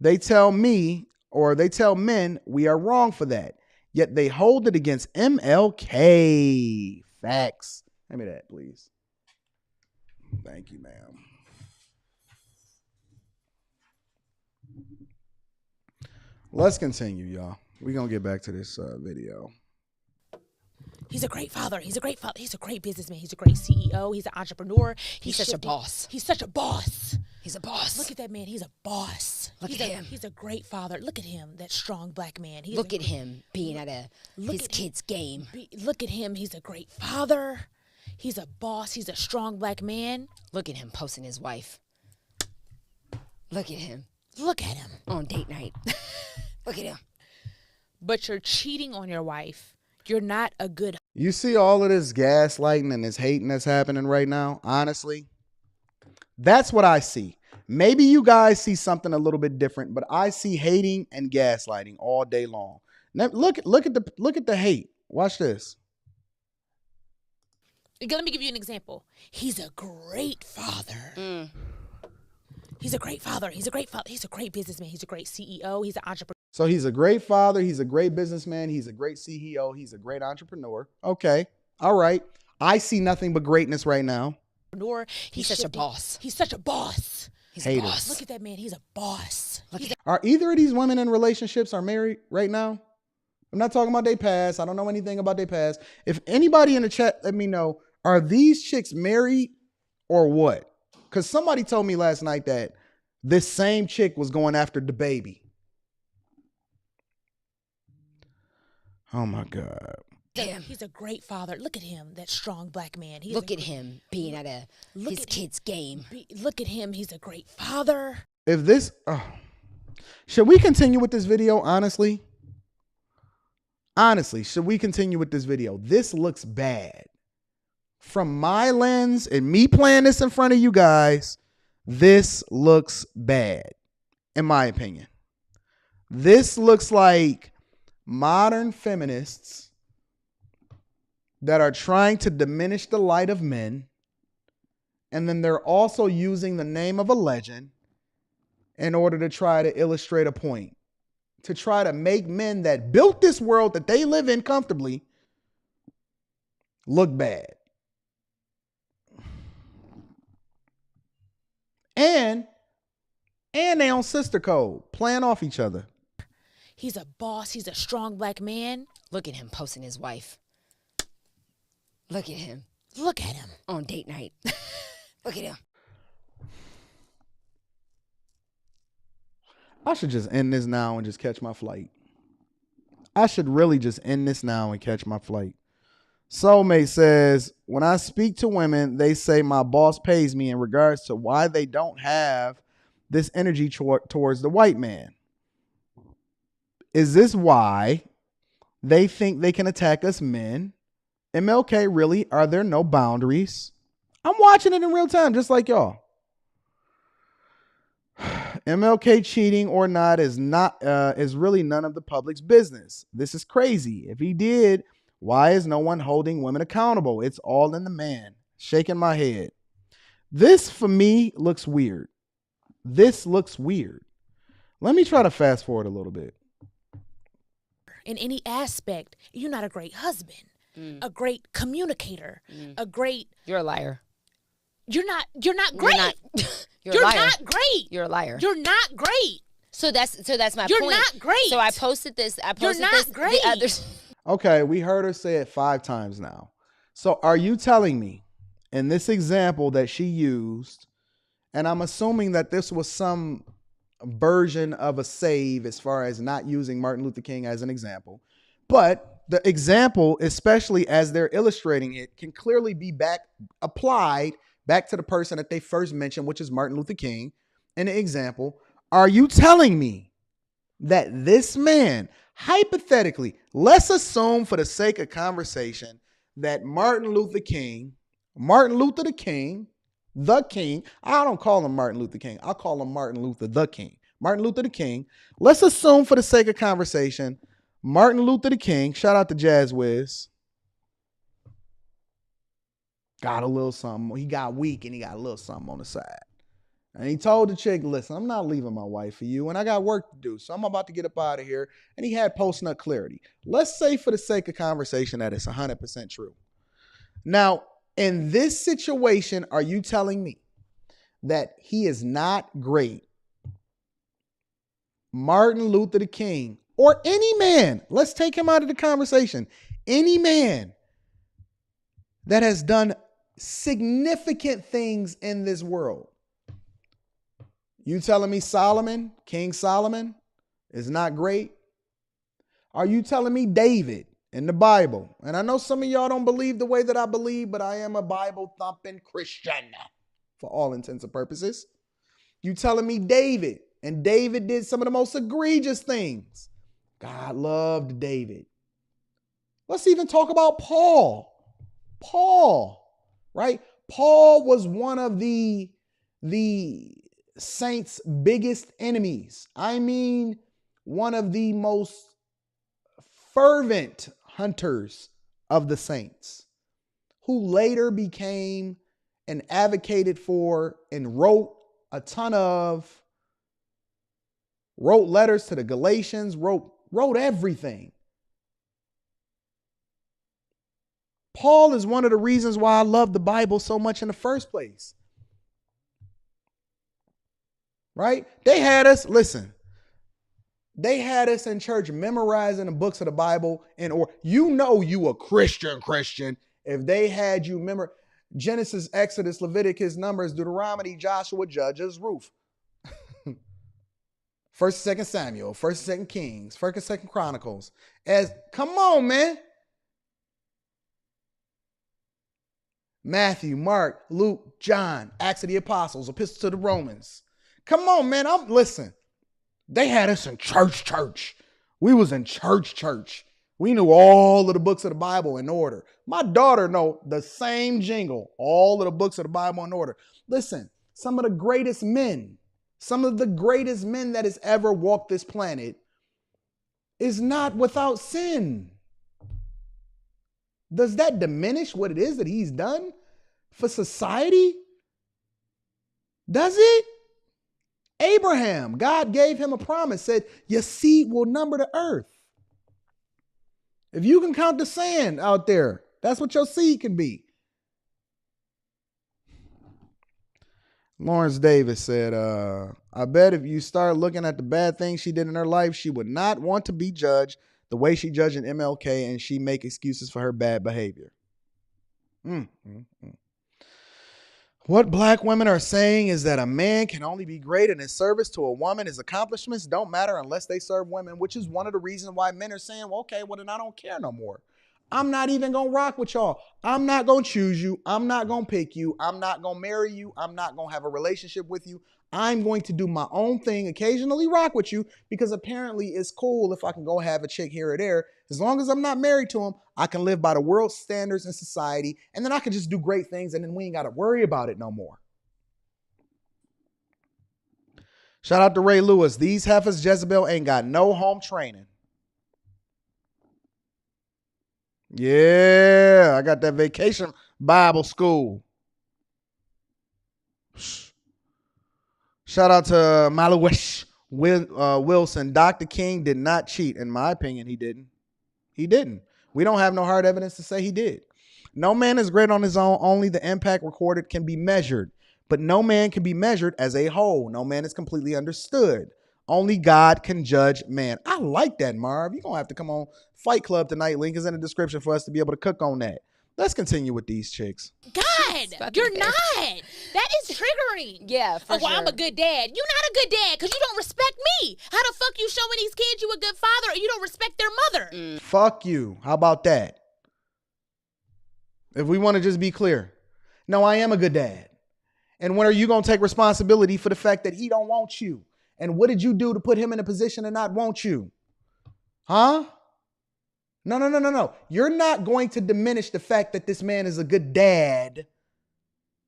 They tell me, or they tell men, we are wrong for that. Yet they hold it against MLK. Facts. Hand me that, please. Thank you, ma'am. Let's continue, y'all. We're going to get back to this video. He's a great father. He's a great father. He's a great businessman. He's a great CEO. He's an entrepreneur. He's such a boss. He's such a boss. He's a boss. Look at that man. He's a boss. Look at him. He's a great father. Look at him, that strong black man. Look at him being at his kid's game. Look at him. He's a great father. He's a boss. He's a strong black man. Look at him posting his wife. Look at him. Look at him. On date night. Look at him. But you're cheating on your wife. You're not a good. You see all of this gaslighting and this hating that's happening right now? Honestly, that's what I see. Maybe you guys see something a little bit different, but I see hating and gaslighting all day long. Now, look at the hate. Watch this. Let me give you an example. He's a great father. He's a great father. He's a great father. He's a great businessman. He's a great CEO. He's an entrepreneur. So he's a great father. He's a great businessman. He's a great CEO. He's a great entrepreneur. Okay. All right. I see nothing but greatness right now. He's such a boss. He's such a boss. He's a boss. Look at that man. He's a boss. Are either of these women in relationships are married right now? I'm not talking about their past. I don't know anything about their past. If anybody in the chat, let me know. Are these chicks married or what? Because somebody told me last night that this same chick was going after the baby. Oh my God. Damn. He's a great father. Look at him, that strong black man. Look at him being at his kid's game. Look at him. He's a great father. If this, should we continue with this video? Honestly, should we continue with this video? This looks bad. From my lens and me playing this in front of you guys, this looks bad, in my opinion. This looks like modern feminists that are trying to diminish the light of men, and then they're also using the name of a legend in order to try to illustrate a point, to try to make men that built this world that they live in comfortably look bad. And they on sister code, playing off each other. He's a boss. He's a strong black man. Look at him posting his wife. Look at him. Look at him. On date night. Look at him. I should just end this now and just catch my flight. I should really just end this now and catch my flight. Soulmate says, when I speak to women, they say my boss pays me in regards to why they don't have this energy towards the white man. Is this why they think they can attack us men? MLK, really? Are there no boundaries? I'm watching it in real time, just like y'all. MLK cheating or not is really none of the public's business. This is crazy. If he did, why is no one holding women accountable? It's all in the man. Shaking my head. This, for me, looks weird. This looks weird. Let me try to fast forward a little bit. In any aspect, you're not a great husband, a great communicator, a great... You're a liar. You're not great. You're a liar. Not great. You're a liar. You're not great. So that's my You're point. You're not great. So I posted this. You're not great. The others. Okay, we heard her say it 5 times now. So are you telling me in this example that she used, and I'm assuming that this was some version of a save as far as not using Martin Luther King as an example, but the example, especially as they're illustrating it, can clearly be applied back to the person that they first mentioned, which is Martin Luther King. In the example, are you telling me that this man, hypothetically, let's assume for the sake of conversation that Martin Luther the King, I don't call him Martin Luther King. I'll call him Martin Luther the King. Martin Luther the King. Let's assume for the sake of conversation, Martin Luther the King, shout out to Jazz Wiz, got a little something. He got weak and he got a little something on the side. And he told the chick, listen, I'm not leaving my wife for you and I got work to do. So I'm about to get up out of here. And he had post-nut clarity. Let's say for the sake of conversation that it's 100% true. Now, in this situation, are you telling me that he is not great Martin Luther King, or any man, let's take him out of the conversation, any man that has done significant things in this world. You telling me Solomon, King Solomon, is not great? Are you telling me David in the Bible? And I know some of y'all don't believe the way that I believe, but I am a Bible-thumping Christian for all intents and purposes. You telling me David, and David did some of the most egregious things. God loved David. Let's even talk about Paul. Paul, right? Paul was one of the saints' biggest enemies. I mean, one of the most fervent hunters of the saints, who later became and advocated for and wrote letters to the Galatians, wrote everything. Paul is one of the reasons why I love the Bible so much in the first place. Right? They had us in church memorizing the books of the Bible, or you a Christian if they had you remember Genesis, Exodus, Leviticus, Numbers, Deuteronomy, Joshua, Judges, Ruth. 1st and 2nd Samuel, 1st and 2nd Kings, 1st and 2nd Chronicles. Come on, man. Matthew, Mark, Luke, John, Acts of the Apostles, Epistle to the Romans. Come on, man. Listen. They had us in church. We was in church. We knew all of the books of the Bible in order. My daughter know the same jingle, all of the books of the Bible in order. Listen, some of the greatest men that has ever walked this planet is not without sin. Does that diminish what it is that he's done for society? Does it? Abraham, God gave him a promise, said, your seed will number the earth. If you can count the sand out there, that's what your seed can be. Lawrence Davis said, I bet if you start looking at the bad things she did in her life, she would not want to be judged the way she judged an MLK, and she make excuses for her bad behavior. What black women are saying is that a man can only be great in his service to a woman. His accomplishments don't matter unless they serve women, which is one of the reasons why men are saying, well, okay, well, then I don't care no more. I'm not even going to rock with y'all. I'm not going to choose you. I'm not going to pick you. I'm not going to marry you. I'm not going to have a relationship with you. I'm going to do my own thing, occasionally rock with you, because apparently it's cool if I can go have a chick here or there. As long as I'm not married to him, I can live by the world's standards and society, and then I can just do great things, and then we ain't got to worry about it no more. Shout out to Ray Lewis. These heifers, Jezebel, ain't got no home training. Yeah, I got that vacation Bible school. Shout out to Malawish Wilson. Dr. King did not cheat. In my opinion, he didn't. He didn't. We don't have no hard evidence to say he did. No man is great on his own. Only the impact recorded can be measured. But no man can be measured as a whole. No man is completely understood. Only God can judge man. I like that, Marv. You're going to have to come on Fight Club tonight. Link is in the description for us to be able to cook on that. Let's continue with these chicks. God, you're not. That is triggering. Yeah, for sure. I'm a good dad. You're not a good dad because you don't respect me. How the fuck you showing these kids you a good father or you don't respect their mother? Fuck you. How about that? If we want to just be clear. No, I am a good dad. And when are you going to take responsibility for the fact that he don't want you? And what did you do to put him in a position to not want you? Huh? No. You're not going to diminish the fact that this man is a good dad.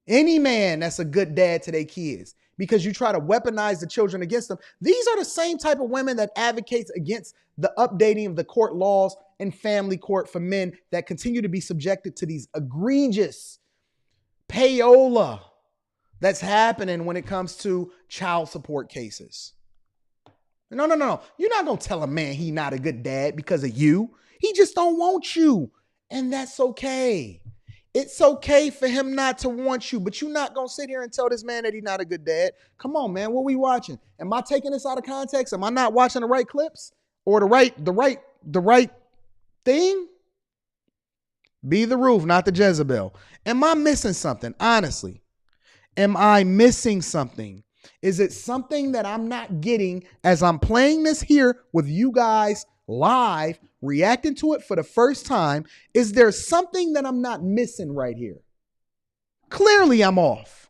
Any man that's a good dad to their kids, because you try to weaponize the children against them. These are the same type of women that advocates against the updating of the court laws and family court for men that continue to be subjected to these egregious payola that's happening when it comes to child support cases. No. You're not going to tell a man he not a good dad because of you. He just don't want you. And that's okay. It's okay for him not to want you, but you're not going to sit here and tell this man that he's not a good dad. Come on, man. What we watching? Am I taking this out of context? Am I not watching the right clips or the right thing? Be the roof, not the Jezebel. Am I missing something? Honestly, am I missing something? Is it something that I'm not getting as I'm playing this here with you guys live, reacting to it for the first time? Is there something that I'm not missing right here? Clearly I'm off.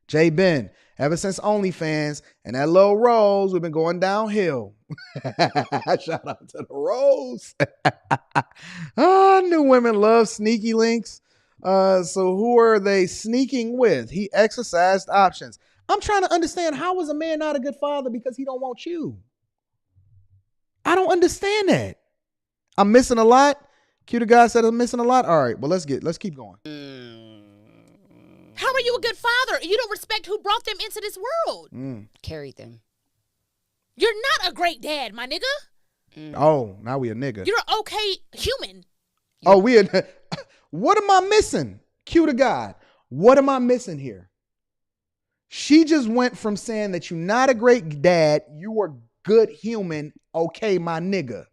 J Ben, ever since OnlyFans and that little Rose, we've been going downhill. Shout out to the Rose. New women love sneaky links. So who are they sneaking with? He exercised options. I'm trying to understand, how is a man not a good father because he don't want you? I don't understand that. I'm missing a lot. Cuter guy said I'm missing a lot. All right, well, let's keep going. How are you a good father? You don't respect who brought them into this world. Carried them. You're not a great dad, my nigga. Oh, now we a nigga. You're okay human. Oh, what am I missing? Cuter God. What am I missing here? She just went from saying that you're not a great dad, you are good human, okay, my nigga.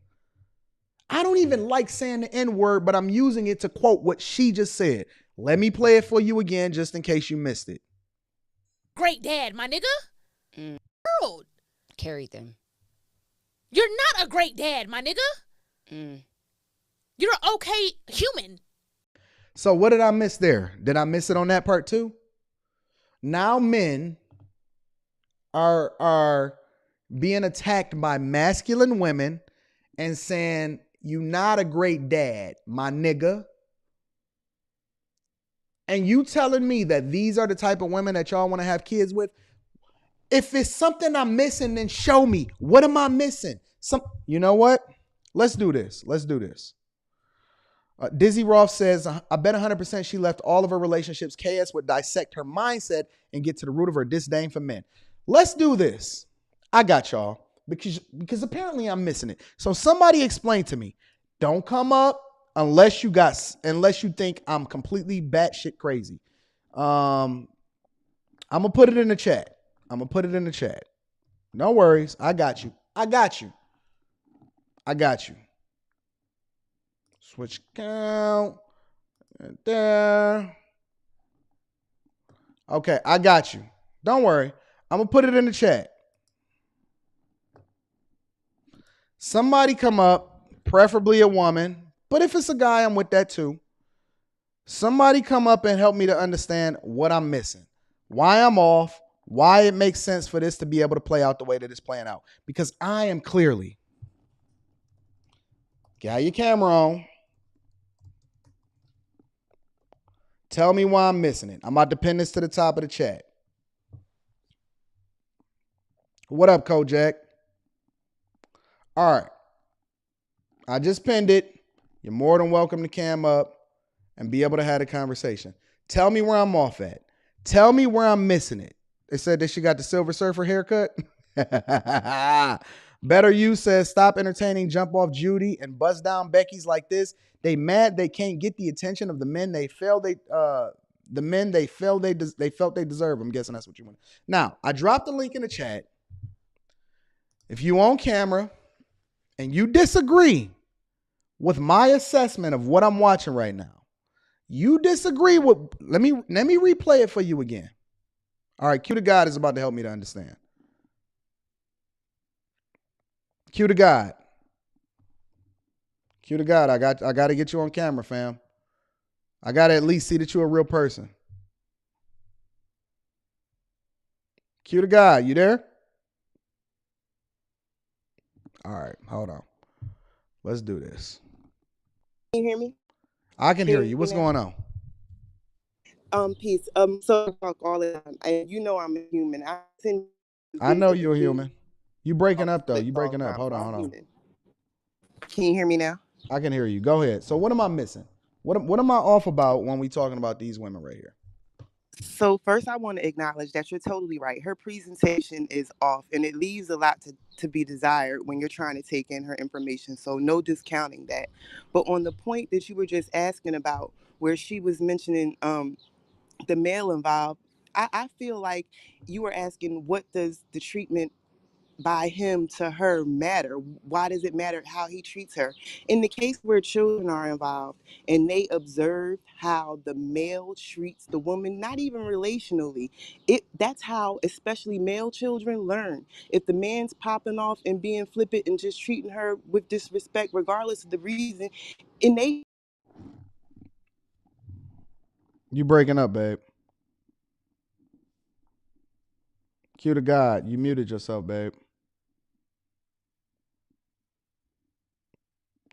I don't even like saying the N-word, but I'm using it to quote what she just said. Let me play it for you again, just in case you missed it. Great dad, my nigga. World. Carried them. You're not a great dad, my nigga. You're okay human. So what did I miss there? Did I miss it on that part too? Now men are being attacked by masculine women and saying, you not a great dad, my nigga. And you telling me that these are the type of women that y'all want to have kids with? If it's something I'm missing, then show me. What am I missing? You know what? Let's do this. Dizzy Roth says, I bet 100% she left all of her relationships. KS would dissect her mindset and get to the root of her disdain for men. Let's do this. I got y'all because apparently I'm missing it. So somebody explain to me. Don't come up unless you think I'm completely batshit crazy. I'm gonna put it in the chat. No worries. I got you. Switch count. There. Okay, I got you. Don't worry. I'm going to put it in the chat. Somebody come up, preferably a woman, but if it's a guy, I'm with that too. Somebody come up and help me to understand what I'm missing, why I'm off, why it makes sense for this to be able to play out the way that it's playing out. Because I am clearly, got your camera on. Tell me why I'm missing it. I'm about to pin this to the top of the chat. What up, Kojak? All right. I just pinned it. You're more than welcome to cam up and be able to have a conversation. Tell me where I'm off at. Tell me where I'm missing it. They said that she got the Silver Surfer haircut. Better You says, stop entertaining jump off Judy and buzz down Becky's like this. They mad they can't get the attention of the men they felt they deserve. I'm guessing that's what you want. Now, I dropped the link in the chat. If you on camera and you disagree with my assessment of what I'm watching right now, you disagree with, let me replay it for you again. All right, Q to God is about to help me to understand. Q to God. Q to God, I got to get you on camera, fam. I got to at least see that you're a real person. Q to God, you there? All right, hold on. Let's do this. Can you hear me? I can hear you. What's going on? Peace. So I talk all the time. And you know I'm a human. I know you're a human. You breaking up though. You breaking up. Hold on. Can you hear me now? I can hear you. Go ahead. So what am I missing? What am I off about when we talking about these women right here? So first, I want to acknowledge that you're totally right. Her presentation is off, and it leaves a lot to be desired when you're trying to take in her information. So no discounting that. But on the point that you were just asking about, where she was mentioning the male involved, I feel like you were asking, what does the treatment by him to her matter? Why does it matter how he treats her? In the case where children are involved and they observe how the male treats the woman, not even relationally, that's how especially male children learn. If the man's popping off and being flippant and just treating her with disrespect, regardless of the reason, and they You breaking up, babe. Cue to God. You muted yourself, babe.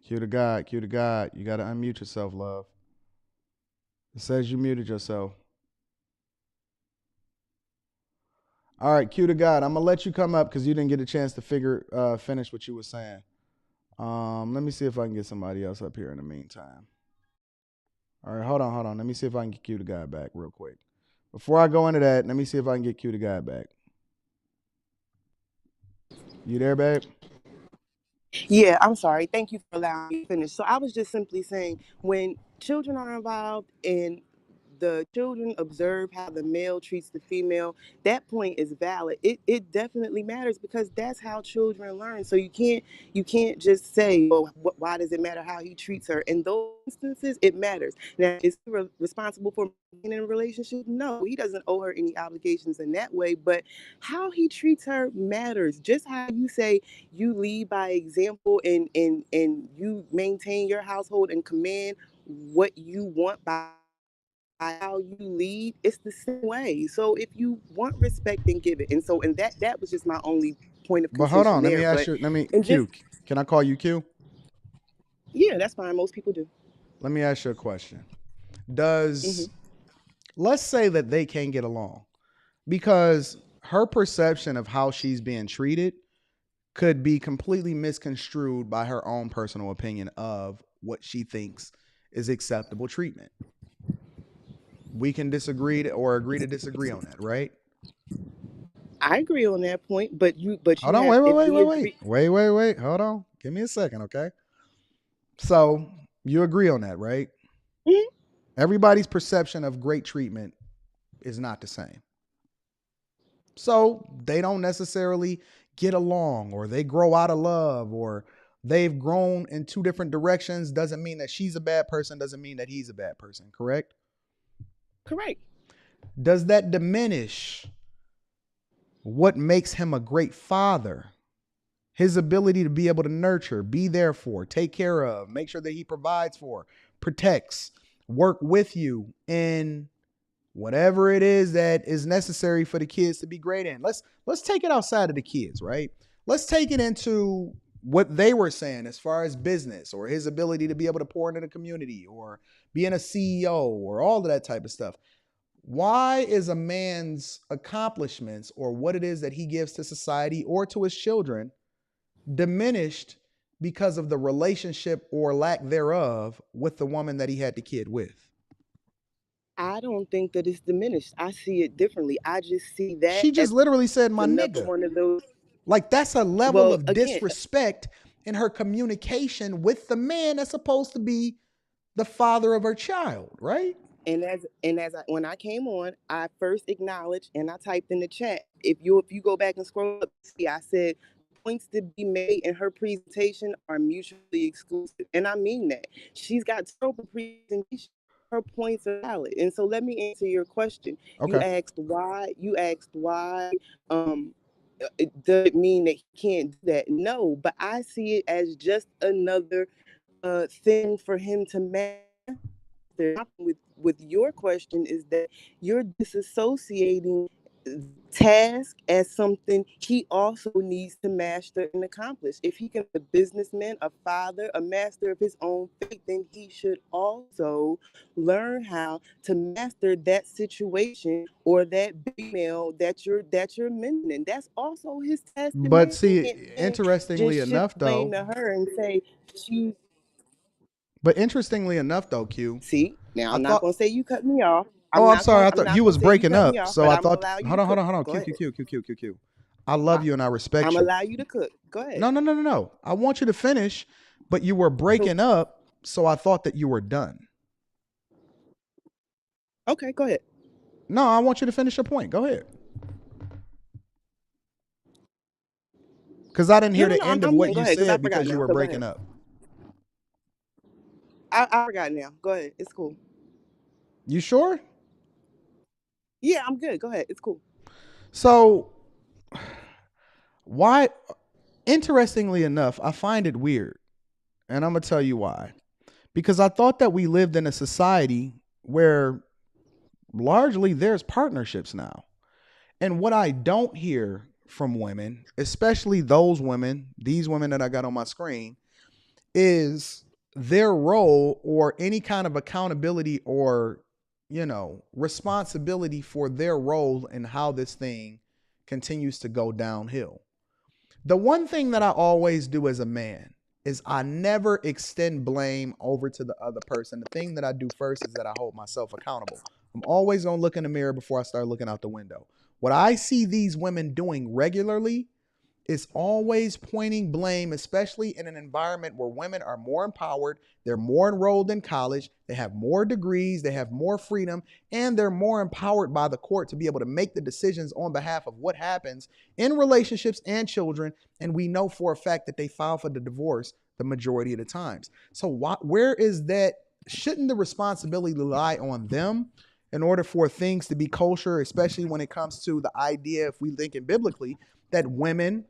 Cue to God. Cue to God. You got to unmute yourself, love. It says you muted yourself. All right, cue to God. I'm going to let you come up because you didn't get a chance to finish what you were saying. Let me see if I can get somebody else up here in the meantime. All right, hold on. Let me see if I can get cue to God back real quick. Before I go into that, let me see if I can get cue to God back. You there, babe? Yeah, I'm sorry. Thank you for allowing me to finish. So I was just simply saying, when children are involved and the children observe how the male treats the female, that point is valid. It definitely matters because that's how children learn. So you can't just say, well, why does it matter how he treats her? In those instances, it matters. Now, is he responsible for being in a relationship? No, he doesn't owe her any obligations in that way. But how he treats her matters. Just how you say you lead by example, and you maintain your household and command what you want by how you lead, it's the same way. So if you want respect, then give it. And that was just my only point of But hold contention on. Let there. me ask But you. and just Q. Can I call you Q? yeah, that's fine. Most people do. Let me ask you a question. Hmm. Let's say that they can't get along because her perception of how she's being treated could be completely misconstrued by her own personal opinion of what she thinks is acceptable treatment. We can disagree or agree to disagree on that, right? I agree on that point, but you Hold on, have, wait, wait, if wait, we wait, wait. agree. Wait. Hold on. Give me a second, okay? So you agree on that, right? Mhm. Everybody's perception of great treatment is not the same. So they don't necessarily get along, or they grow out of love, or they've grown in two different directions. Doesn't mean that she's a bad person, doesn't mean that he's a bad person, correct? Correct. Does that diminish what makes him a great father? His ability to be able to nurture, be there for, take care of, make sure that he provides for, protects, work with you in whatever it is that is necessary for the kids to be great in. Let's take it outside of the kids, right? Let's take it into what they were saying as far as business, or his ability to be able to pour into the community, or being a CEO, or all of that type of stuff. Why is a man's accomplishments, or what it is that he gives to society or to his children, diminished because of the relationship or lack thereof with the woman that he had the kid with? I don't think that it's diminished. I see it differently. I just see that She as just literally said, my another nigga. one of those. Like, that's a level Well, of again, disrespect in her communication with the man that's supposed to be the father of her child, right? when I came on, I first acknowledged and I typed in the chat. If you go back and scroll up, see, I said points to be made in her presentation are mutually exclusive, and I mean that. She's got terrible presentation. Her points are valid, and so let me answer your question. You Okay. asked why. You asked why. Does it mean that he can't do that? No, but I see it as just another thing for him to master. With your question is that you're disassociating task as something he also needs to master and accomplish. If he can be a businessman, a father, a master of his own fate, then he should also learn how to master that situation or that female that you're mentioning. That's also his task to But master. He see, can't then interestingly just shift enough, blame though, to her and say she. Q, See, now I I'm not thought, gonna say you cut me off. Oh, I'm not sorry. going. I I'm thought not you going was to say you breaking cut me up. off, So but I I'm gonna thought, allow you hold to on, hold cook. on, hold on. Go Q, ahead. Q, Q, Q, Q, Q, Q. I love you and I respect I'm you. allow you to cook. Go ahead. No, no, no, no, no. I want you to finish, but you were So, breaking up. So I thought that you were done. okay, go ahead. No, I want you to finish your point. Go ahead. Because I didn't No, hear no, the no. end of I'm what done. Go you ahead, because I said forgot because you now. were So go breaking ahead. up. I forgot now. Go ahead. It's cool. You sure? Yeah, I'm good. Go ahead. It's cool. So why, interestingly enough, I find it weird. And I'm going to tell you why. Because I thought that we lived in a society where largely there's partnerships now. And what I don't hear from women, especially these women that I got on my screen, is their role or any kind of accountability or, responsibility for their role in how this thing continues to go downhill. The one thing that I always do as a man is I never extend blame over to the other person. The thing that I do first is that I hold myself accountable. I'm always going to look in the mirror before I start looking out the window. What I see these women doing regularly is always pointing blame, especially in an environment where women are more empowered, they're more enrolled in college, they have more degrees, they have more freedom, and they're more empowered by the court to be able to make the decisions on behalf of what happens in relationships and children. And we know for a fact that they file for the divorce the majority of the times. So where is that? Shouldn't the responsibility lie on them in order for things to be kosher, especially when it comes to the idea, if we think it biblically, that women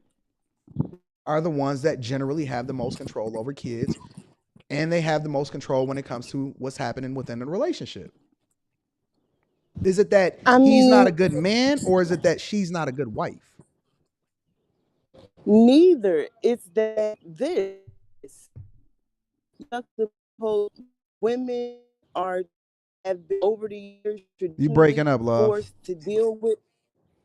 are the ones that generally have the most control over kids, and they have the most control when it comes to what's happening within a relationship? Is it that I he's not a mean, good man, or is it that she's not a good wife? neither. It's that this juxtaposed women are have been over the years You breaking traditionally up, love. forced to deal with.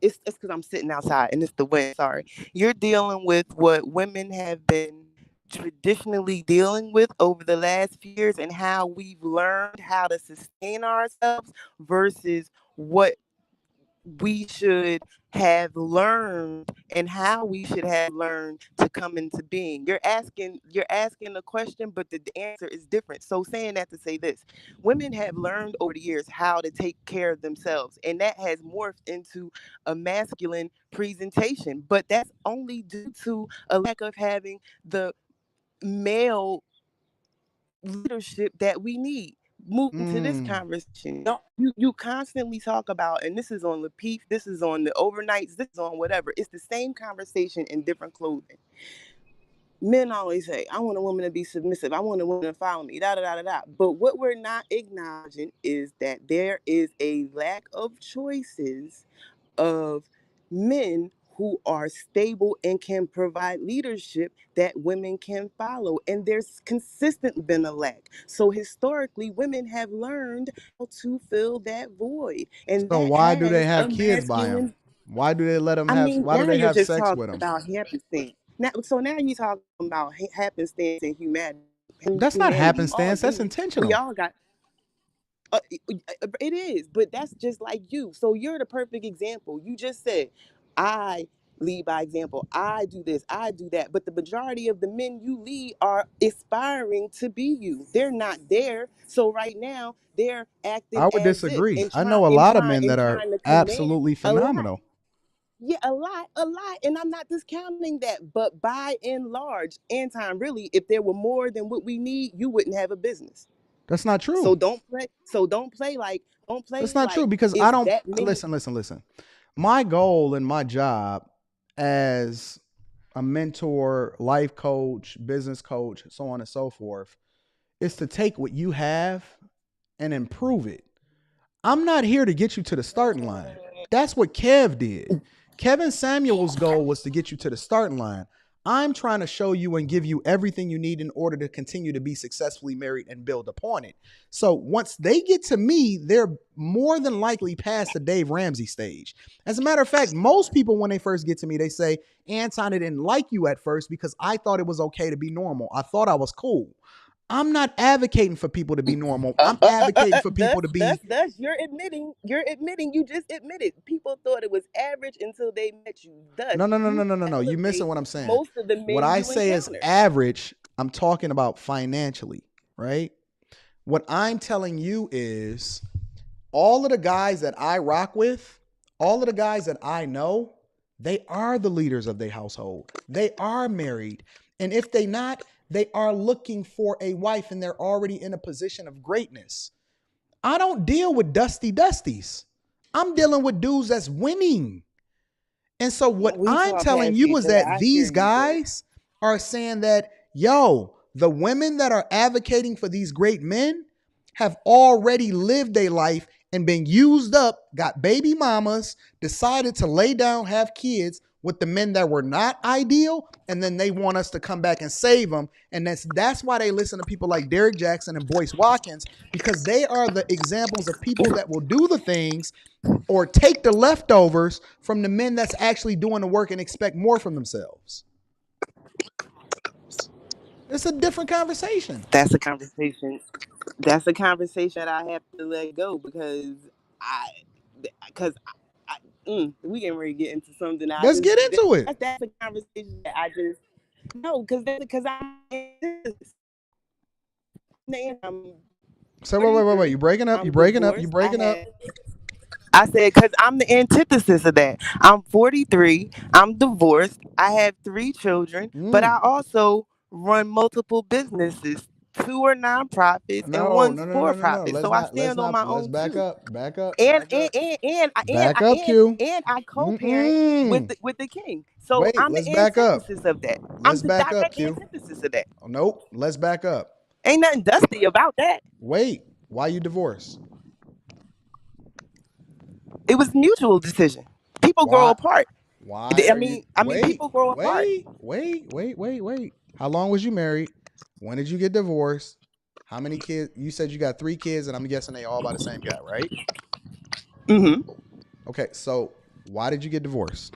It's because I'm sitting outside and it's the wind. Sorry. You're dealing with what women have been traditionally dealing with over the last few years and how we've learned how to sustain ourselves versus what we should have learned and how we should have learned to come into being. You're asking a question, but the answer is different. So saying that to say this, women have learned over the years how to take care of themselves, and that has morphed into a masculine presentation. But that's only due to a lack of having the male leadership that we need. Moving to this conversation, you constantly talk about, and this is on the peak, this is on the overnights, this is on whatever. It's the same conversation in different clothing. Men always say, "I want a woman to be submissive. I want a woman to follow me." Da da da da da. But what we're not acknowledging is that there is a lack of choices of men who are stable and can provide leadership that women can follow. And there's consistently been a lack. So historically, women have learned how to fill that void. And So that why do they has a have kids by him? masculine. Why do they let them I have? mean, Why do now they you're have just sex talking with them? about happenstance. Now you're talking about happenstance and humanity. That's not Humanity. All happenstance. That's humans, we intentional. all got it is, but that's just like you. So you're the perfect example. You just said, I lead by example. I do this, I do that. But the majority of the men you lead are aspiring to be you. They're not there. So right now they're acting I would as if disagree. I know a lot of men that are trying to command absolutely a lot. phenomenal. Yeah, a lot. And I'm not discounting that. But by and large, Anton, really, if there were more than what we need, you wouldn't have a business. That's not true. So don't play That's not true like because I it's don't that many. listen. My goal and my job as a mentor, life coach, business coach, so on and so forth, is to take what you have and improve it. I'm not here to get you to the starting line. That's what Kev did. Kevin Samuel's goal was to get you to the starting line. I'm trying to show you and give you everything you need in order to continue to be successfully married and build upon it. So once they get to me, they're more than likely past the Dave Ramsey stage. As a matter of fact, most people, when they first get to me, they say, Anton, I didn't like you at first because I thought it was okay to be normal. I thought I was cool. I'm not advocating for people to be normal. I'm advocating for people to be. Thus, you're admitting, you just admitted. People thought it was average until they met you. Thus, No. You missing what I'm saying. Most of the men What I you say is encounter. average. I'm talking about financially, right? What I'm telling you is all of the guys that I rock with, all of the guys that I know, they are the leaders of their household. They are married. And if they not, they are looking for a wife and they're already in a position of greatness. I don't deal with dusties. I'm dealing with dudes that's winning. And so what I'm telling you is that these guys are saying that, yo, the women that are advocating for these great men have already lived their life and been used up, got baby mamas, decided to lay down, have kids with the men that were not ideal, and then they want us to come back and save them. And that's why they listen to people like Derek Jackson and Boyce Watkins, because they are the examples of people that will do the things or take the leftovers from the men that's actually doing the work and expect more from themselves. It's a different conversation. That's a conversation. That's a conversation that I have to let go because we can really get into something. Let's get into it. That's a conversation that I just no, because I'm. So wait. You breaking up? I said, because I'm the antithesis of that. I'm 43. I'm divorced. I have 3 children, but I also run multiple businesses. 2 are nonprofits and 1's for profit. So I stand on my own. Let's back up. And Q. And I co-parent with the king. So wait, I'm let's the back antithesis up. of that. Let's I'm the back direct up, Q. antithesis of that. Oh, nope. Let's back up. Ain't nothing dusty about that. Wait, why you divorced? It was a mutual decision. People grow apart. Why? People grow apart. Wait. How long was you married? When did you get divorced? How many kids? You said you got 3 kids, and I'm guessing they all by the same guy, right? Mm-hmm. Okay, so why did you get divorced?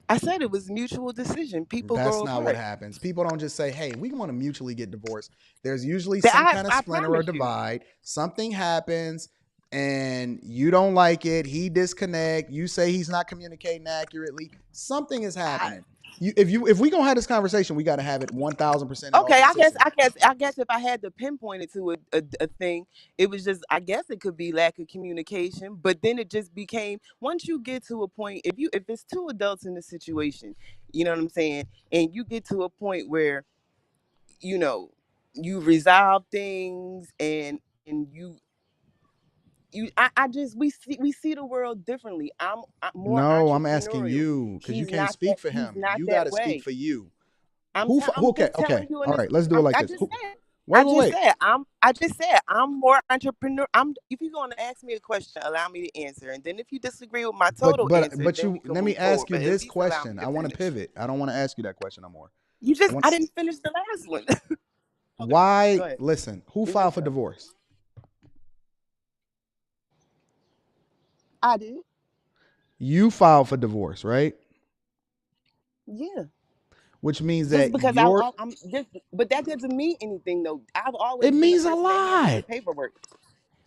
I said it was a mutual decision. People grow apart. That's not what happens. People don't just say, hey, we want to mutually get divorced. There's usually some kind of splinter or divide. Something happens and you don't like it. He disconnect. You say he's not communicating accurately. Something is happening. If we gonna have this conversation, we got to have it 1,000%. Okay, I guess if I had to pinpoint it to a thing, it was just, I guess it could be lack of communication. But then it just became, once you get to a point, if it's 2 adults in the situation, you know what I'm saying, and you get to a point where, you resolve things and we see the world differently. I'm more. No, I'm asking you because you can't speak for him. You got to speak for you. Okay. All right, let's do it like this. Wait. I just said I'm more entrepreneur. If you're going to ask me a question, allow me to answer, and then if you disagree with my total answer, let me ask you this question. I want to pivot. I don't want to ask you that question no more. I didn't finish the last one. Why? Listen, who filed for divorce? I did. You filed for divorce, right? Yeah. Which means that but that doesn't mean anything though. I've always. It means a lot. Paperwork.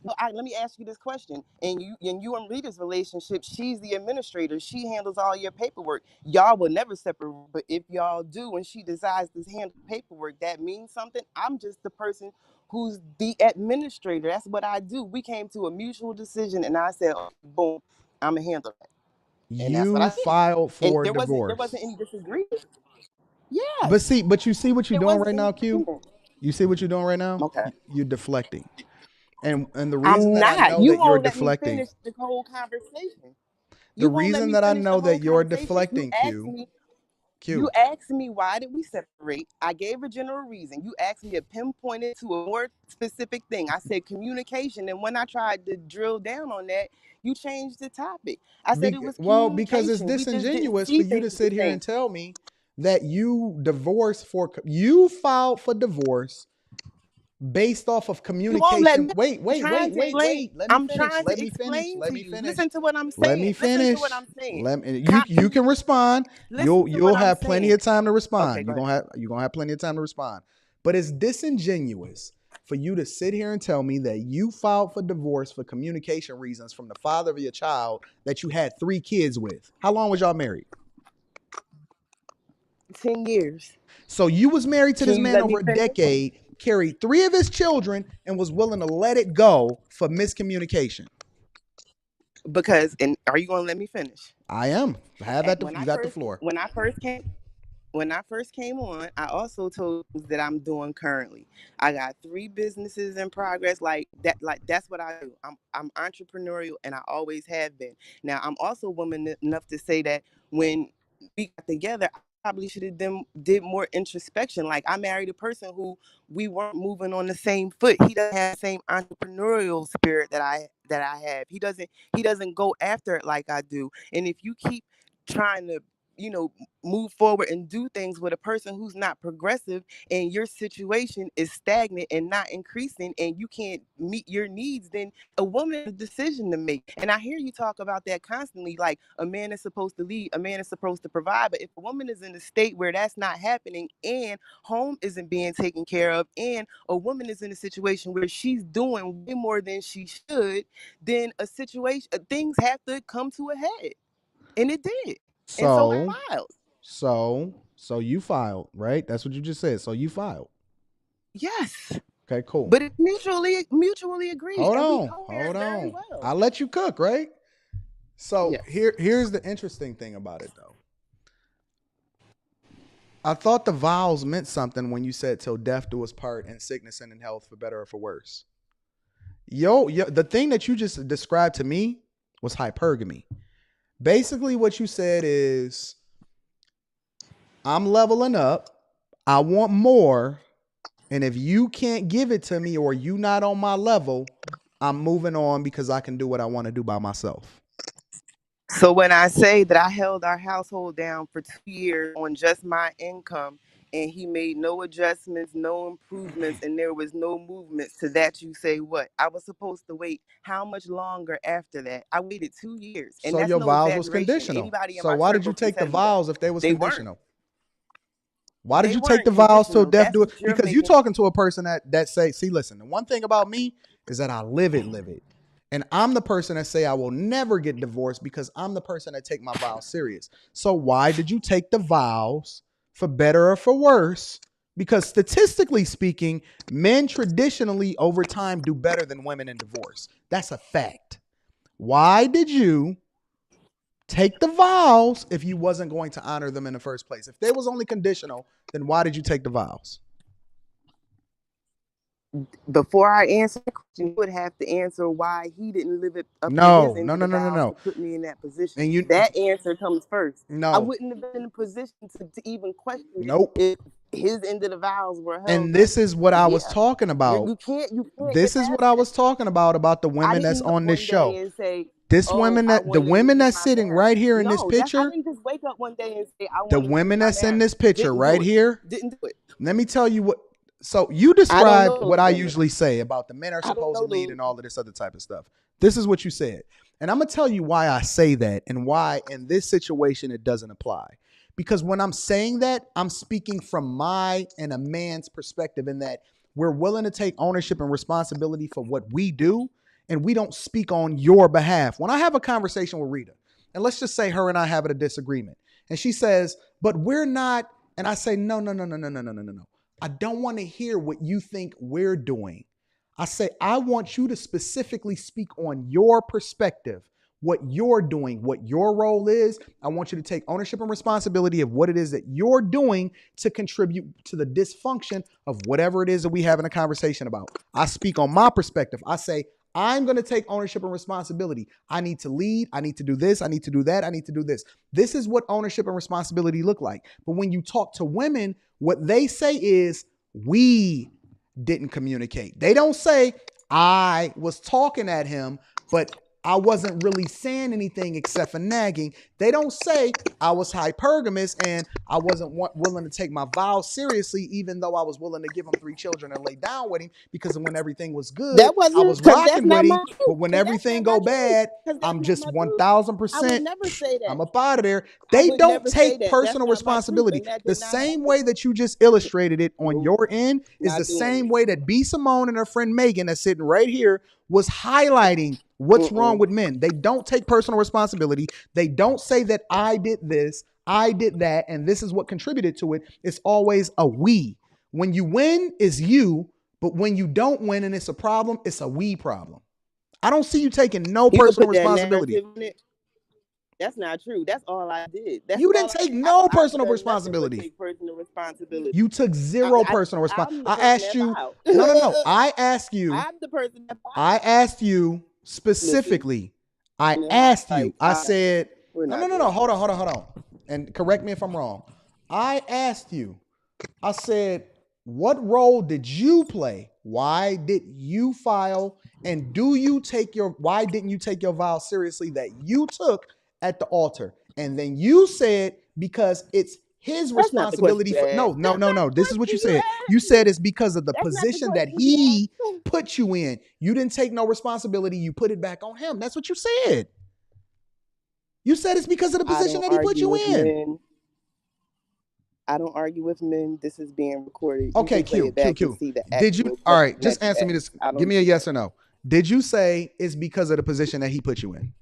No, let me ask you this question. And you and Rita's relationship, she's the administrator. She handles all your paperwork. Y'all will never separate. But if y'all do, and she decides to handle paperwork, that means something. I'm just the person who's the administrator. That's what I do. We came to a mutual decision, and I said, oh, boom, I'm gonna handle that. And that's what I did. Filed for divorce. There wasn't any disagreement. Yeah. But you see what you're doing right now, Q? You see what you're doing right now? Okay. You're deflecting. And the reason that I know that you're deflecting. Finish the whole conversation. The reason that I know that you're deflecting, Q. You asked me why did we separate. I gave a general reason. You asked me to pinpoint it to a more specific thing. I said communication, and when I tried to drill down on that, you changed the topic. I said it was because it's disingenuous for you to sit here and tell me that you filed for divorce based off of communication. Wait. Let me finish. Listen to what I'm saying. Let me finish. You can respond. You'll have plenty of time to respond. You're gonna have plenty of time to respond. But it's disingenuous for you to sit here and tell me that you filed for divorce for communication reasons from the father of your child that you had 3 kids with. How long was y'all married? 10 years. So you was married to Can this you man let me over a finish? decade, carried 3 of his children, and was willing to let it go for miscommunication. Because, and are you going to let me finish? I am. You got the floor. When I first came on, I also told you that I'm doing currently. I got 3 businesses in progress. Like that's what I do. I'm entrepreneurial, and I always have been. Now I'm also woman enough to say that when we got together, I probably should have did more introspection. Like, I married a person who we weren't moving on the same foot. He doesn't have the same entrepreneurial spirit that I have. He doesn't go after it like I do. And if you keep trying to, move forward and do things with a person who's not progressive, and your situation is stagnant and not increasing, and you can't meet your needs, then a woman has a decision to make. And I hear you talk about that constantly, like a man is supposed to lead, a man is supposed to provide. But if a woman is in a state where that's not happening, and home isn't being taken care of, and a woman is in a situation where she's doing way more than she should, then things have to come to a head. And it did. And so I filed. So you filed, right? That's what you just said. So you filed. Yes. Okay, cool. But it's mutually agreed. Hold on. Well. I'll let you cook, right? So yes. Here's the interesting thing about it, though. I thought the vows meant something when you said till death do us part, in sickness and in health, for better or for worse. The thing that you just described to me was hypergamy. Basically, what you said is, I'm leveling up, I want more, and if you can't give it to me or you not on my level, I'm moving on because I can do what I want to do by myself. So when I say that I held our household down for 2 years on just my income, and he made no adjustments, no improvements, and there was no movements to that, you say what? I was supposed to wait how much longer after that? I waited 2 years. And so that's your no vows was exaggeration. conditional. Anybody in So my why did you circle take the can tell you vows if they was They conditional? weren't. Why did They you take the weren't vows till conditional. death That's do it? what you're Because you making. talking to a person that say, see, listen, the one thing about me is that I live it. And I'm the person that say I will never get divorced because I'm the person that take my vows serious. So why did you take the vows, for better or for worse? Because statistically speaking, men traditionally over time do better than women in divorce. That's a fact. Why did you take the vows if you wasn't going to honor them in the first place? If they was only conditional, then why did you take the vows? Before I answer the question, you would have to answer why he didn't live it up to his end of the vows to put me in that position. And that answer comes first. No. I wouldn't have been in a position to even question if his end of the vows were held. And this is what I was talking about. You can't this is what I was talking about the women that's on this show. And say, the women that's sitting right here in this picture. I didn't just wake up one day and say, the women that's in this picture right here. Didn't do it. Let me tell you what. So you described what I usually say about the men are supposed to lead and all of this other type of stuff. This is what you said. And I'm going to tell you why I say that and why in this situation it doesn't apply. Because when I'm saying that, I'm speaking from my and a man's perspective, in that we're willing to take ownership and responsibility for what we do, and we don't speak on your behalf. When I have a conversation with Rita, and let's just say her and I have a disagreement, and she says, but we're not, and I say, no. I don't want to hear what you think we're doing. I say, I want you to specifically speak on your perspective, what you're doing, what your role is. I want you to take ownership and responsibility of what it is that you're doing to contribute to the dysfunction of whatever it is that we have in a conversation about. I speak on my perspective. I say, I'm going to take ownership and responsibility. I need to lead. I need to do this. I need to do that. I need to do this. This is what ownership and responsibility look like. But when you talk to women, what they say is, we didn't communicate. They don't say, I was talking at him, but I wasn't really saying anything except for nagging. They don't say I was hypergamous and I wasn't willing to take my vows seriously, even though I was willing to give him 3 children and lay down with him, because when everything was good, That I wasn't was because that's rocking not with him. my truth. But when 'Cause that's everything not my go truth. bad, 'Cause that's I'm not just my truth. 1000%. I would never say that. I'm up out of there. I They would don't never say take that. personal That's not my truth, responsibility. and that The did not same happen. way that you just illustrated it on Nope. your end is Not the doing same it. way that B. Simone and her friend Megan, that's sitting right here, was highlighting what's wrong with men. They don't take personal responsibility. They don't say that I did this, I did that, and this is what contributed to it. It's always a we. When you win, it's you, but when you don't win and it's a problem, it's a we problem. I don't see you taking no You can personal put that responsibility. narrative in it. That's not true. That's all I did. That's You all didn't take I no I've personal done nothing but responsibility. take personal responsibility. You took zero personal I'm responsibility. the I person asked that you, vowed. no. I asked you, I'm the person that I vowed. asked you Listen, specifically. I you know, asked you. like, I said, we're no. not doing Hold on. And correct me if I'm wrong. I asked you. I said, what role did you play? Why did you file? And why didn't you take your vow seriously that you took at the altar? And then you said, because it's his That's not the question responsibility you for, asked. no. This is what you Question said. You said it's because of the That's not the position that question you he asked. put you in. You didn't take no responsibility. You put it back on him. That's what you said. You said it's because of the I position don't that he put argue you with in. men. I don't argue with men. This is being recorded. You Okay, can play it back and see the Did you? actual All right, question just that you answer me asked. this. Give me a yes or no. Did you say it's because of the position that he put you in?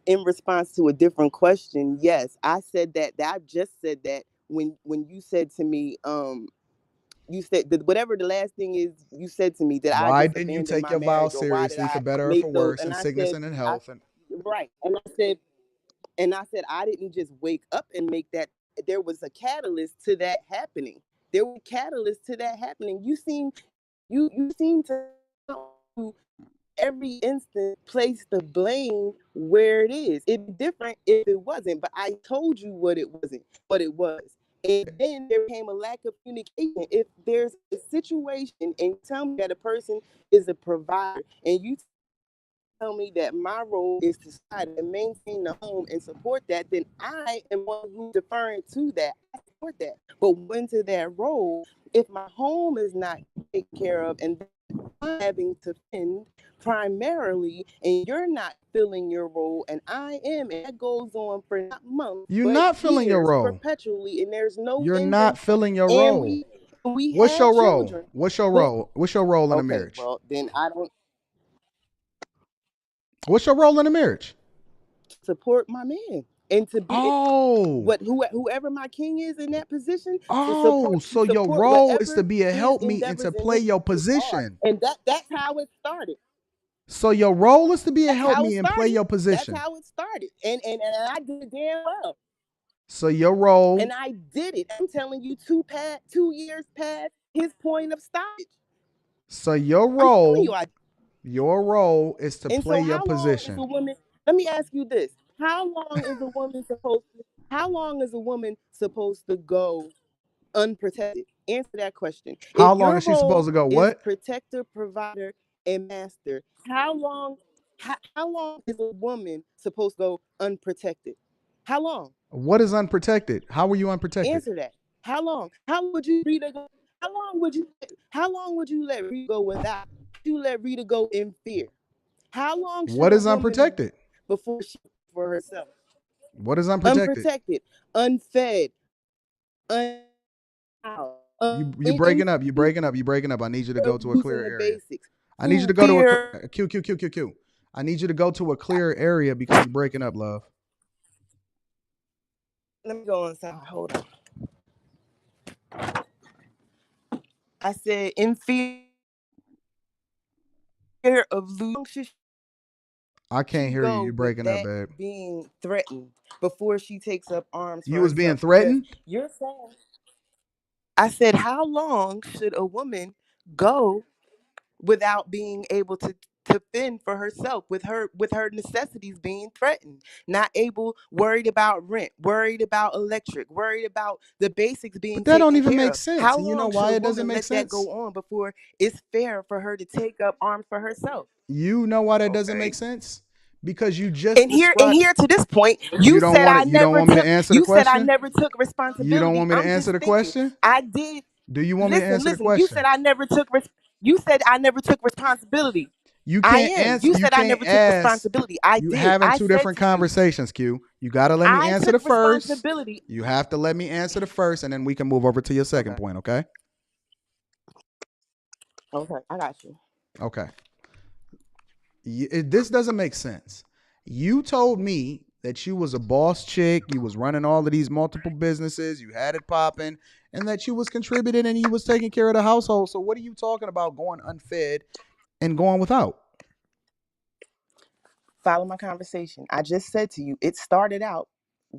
In response to a different question, yes, I said that. I just said that when you said to me, you said that whatever the last thing is you said to me, that I Why just didn't you abandoned take my your vows marriage, or why did seriously, for I better or make for those? worse, And in I sickness said, and in health? right. And I said I didn't just wake up and make that. There was a catalyst to that happening. There was a catalyst to that happening. You seem to every instant place the blame where it is. It'd be different if it wasn't, but I told you what it wasn't, what it was. And then there came a lack of communication. If there's a situation and you tell me that a person is a provider, and you tell me that my role is to try to maintain the home and support that, then I am one who's deferring to that. I support that. But into that role, if my home is not taken care of and I'm having to fend primarily, and you're not filling your role, and I am, and that goes on for not months, You're but not filling your years, role. perpetually, and there's no You're end not in sight. filling your And role. we What's have your role? children. What's your role? What's your role in a Okay, marriage? well then I don't What's your role in a marriage? support my man, and to be Oh, whoever my king is in that position, oh, so your support role is to whatever be a his helpmeet and to endeavors and play his your goals are. position. And that's how it started. So your role is to be a That's how it helpmeet and play started. your That's position. how it started. And I did it damn well. So your role, And I did it. I'm telling you, 2 years past his point of stoppage. so your I'm telling you, your role is to and play so your how long is position. a woman? Let me ask you this: How long is a woman supposed? How long is a woman supposed to go unprotected? Answer that question. How If long your is she supposed role to go? is What? protector, provider, and master, how long? How long is a woman supposed to go unprotected? How long? What is unprotected? How were you unprotected? Answer that. How long? How would you Rita go? How long would you? How long would you let Rita go without? You let Rita go in fear. How long should What a is woman unprotected? before she for herself? What is unprotected? Unprotected, unfed, You breaking up. You breaking up. You breaking up. I need you to go to a losing clear the area. basics. I need you to go to a Q. I need you to go to a clear area because you're breaking up, love. Let me go inside. Hold on. I said in fear of losing. I can't hear you. Go You're with breaking up, that babe. being threatened before she takes up arms for You was being herself. Because threatened? you're saying, I said, how long should a woman go without being able to to fend for herself with her necessities being threatened, not able, worried about rent, worried about electric, worried about the basics being But that don't taken even care make of. sense. How And you know long should why a it doesn't woman make let that sense? go on before it's fair for her to take up arms for herself? You know why that doesn't make Okay. sense? Because you just And described. here to this point, You don't want it. You don't want me to answer the you said I question. never took You don't responsibility. want me to I'm answer just the thinking question. I did. Do you want me to Listen, answer the listen. You said question? I never took you said I never took responsibility. You I can't am. answer. You You said I can't never took ask. responsibility. I You did. having I two said different to you, conversations, Q. You gotta let me I answer took the first. responsibility. You have to let me answer the first, and then we can move over to your second Okay. point. Okay. Okay. I got you. Okay. This doesn't make sense. You told me that you was a boss chick, you was running all of these multiple businesses, you had it popping, and that you was contributing and you was taking care of the household. So what are you talking about going unfed and going without? Follow my conversation. I just said to you, it started out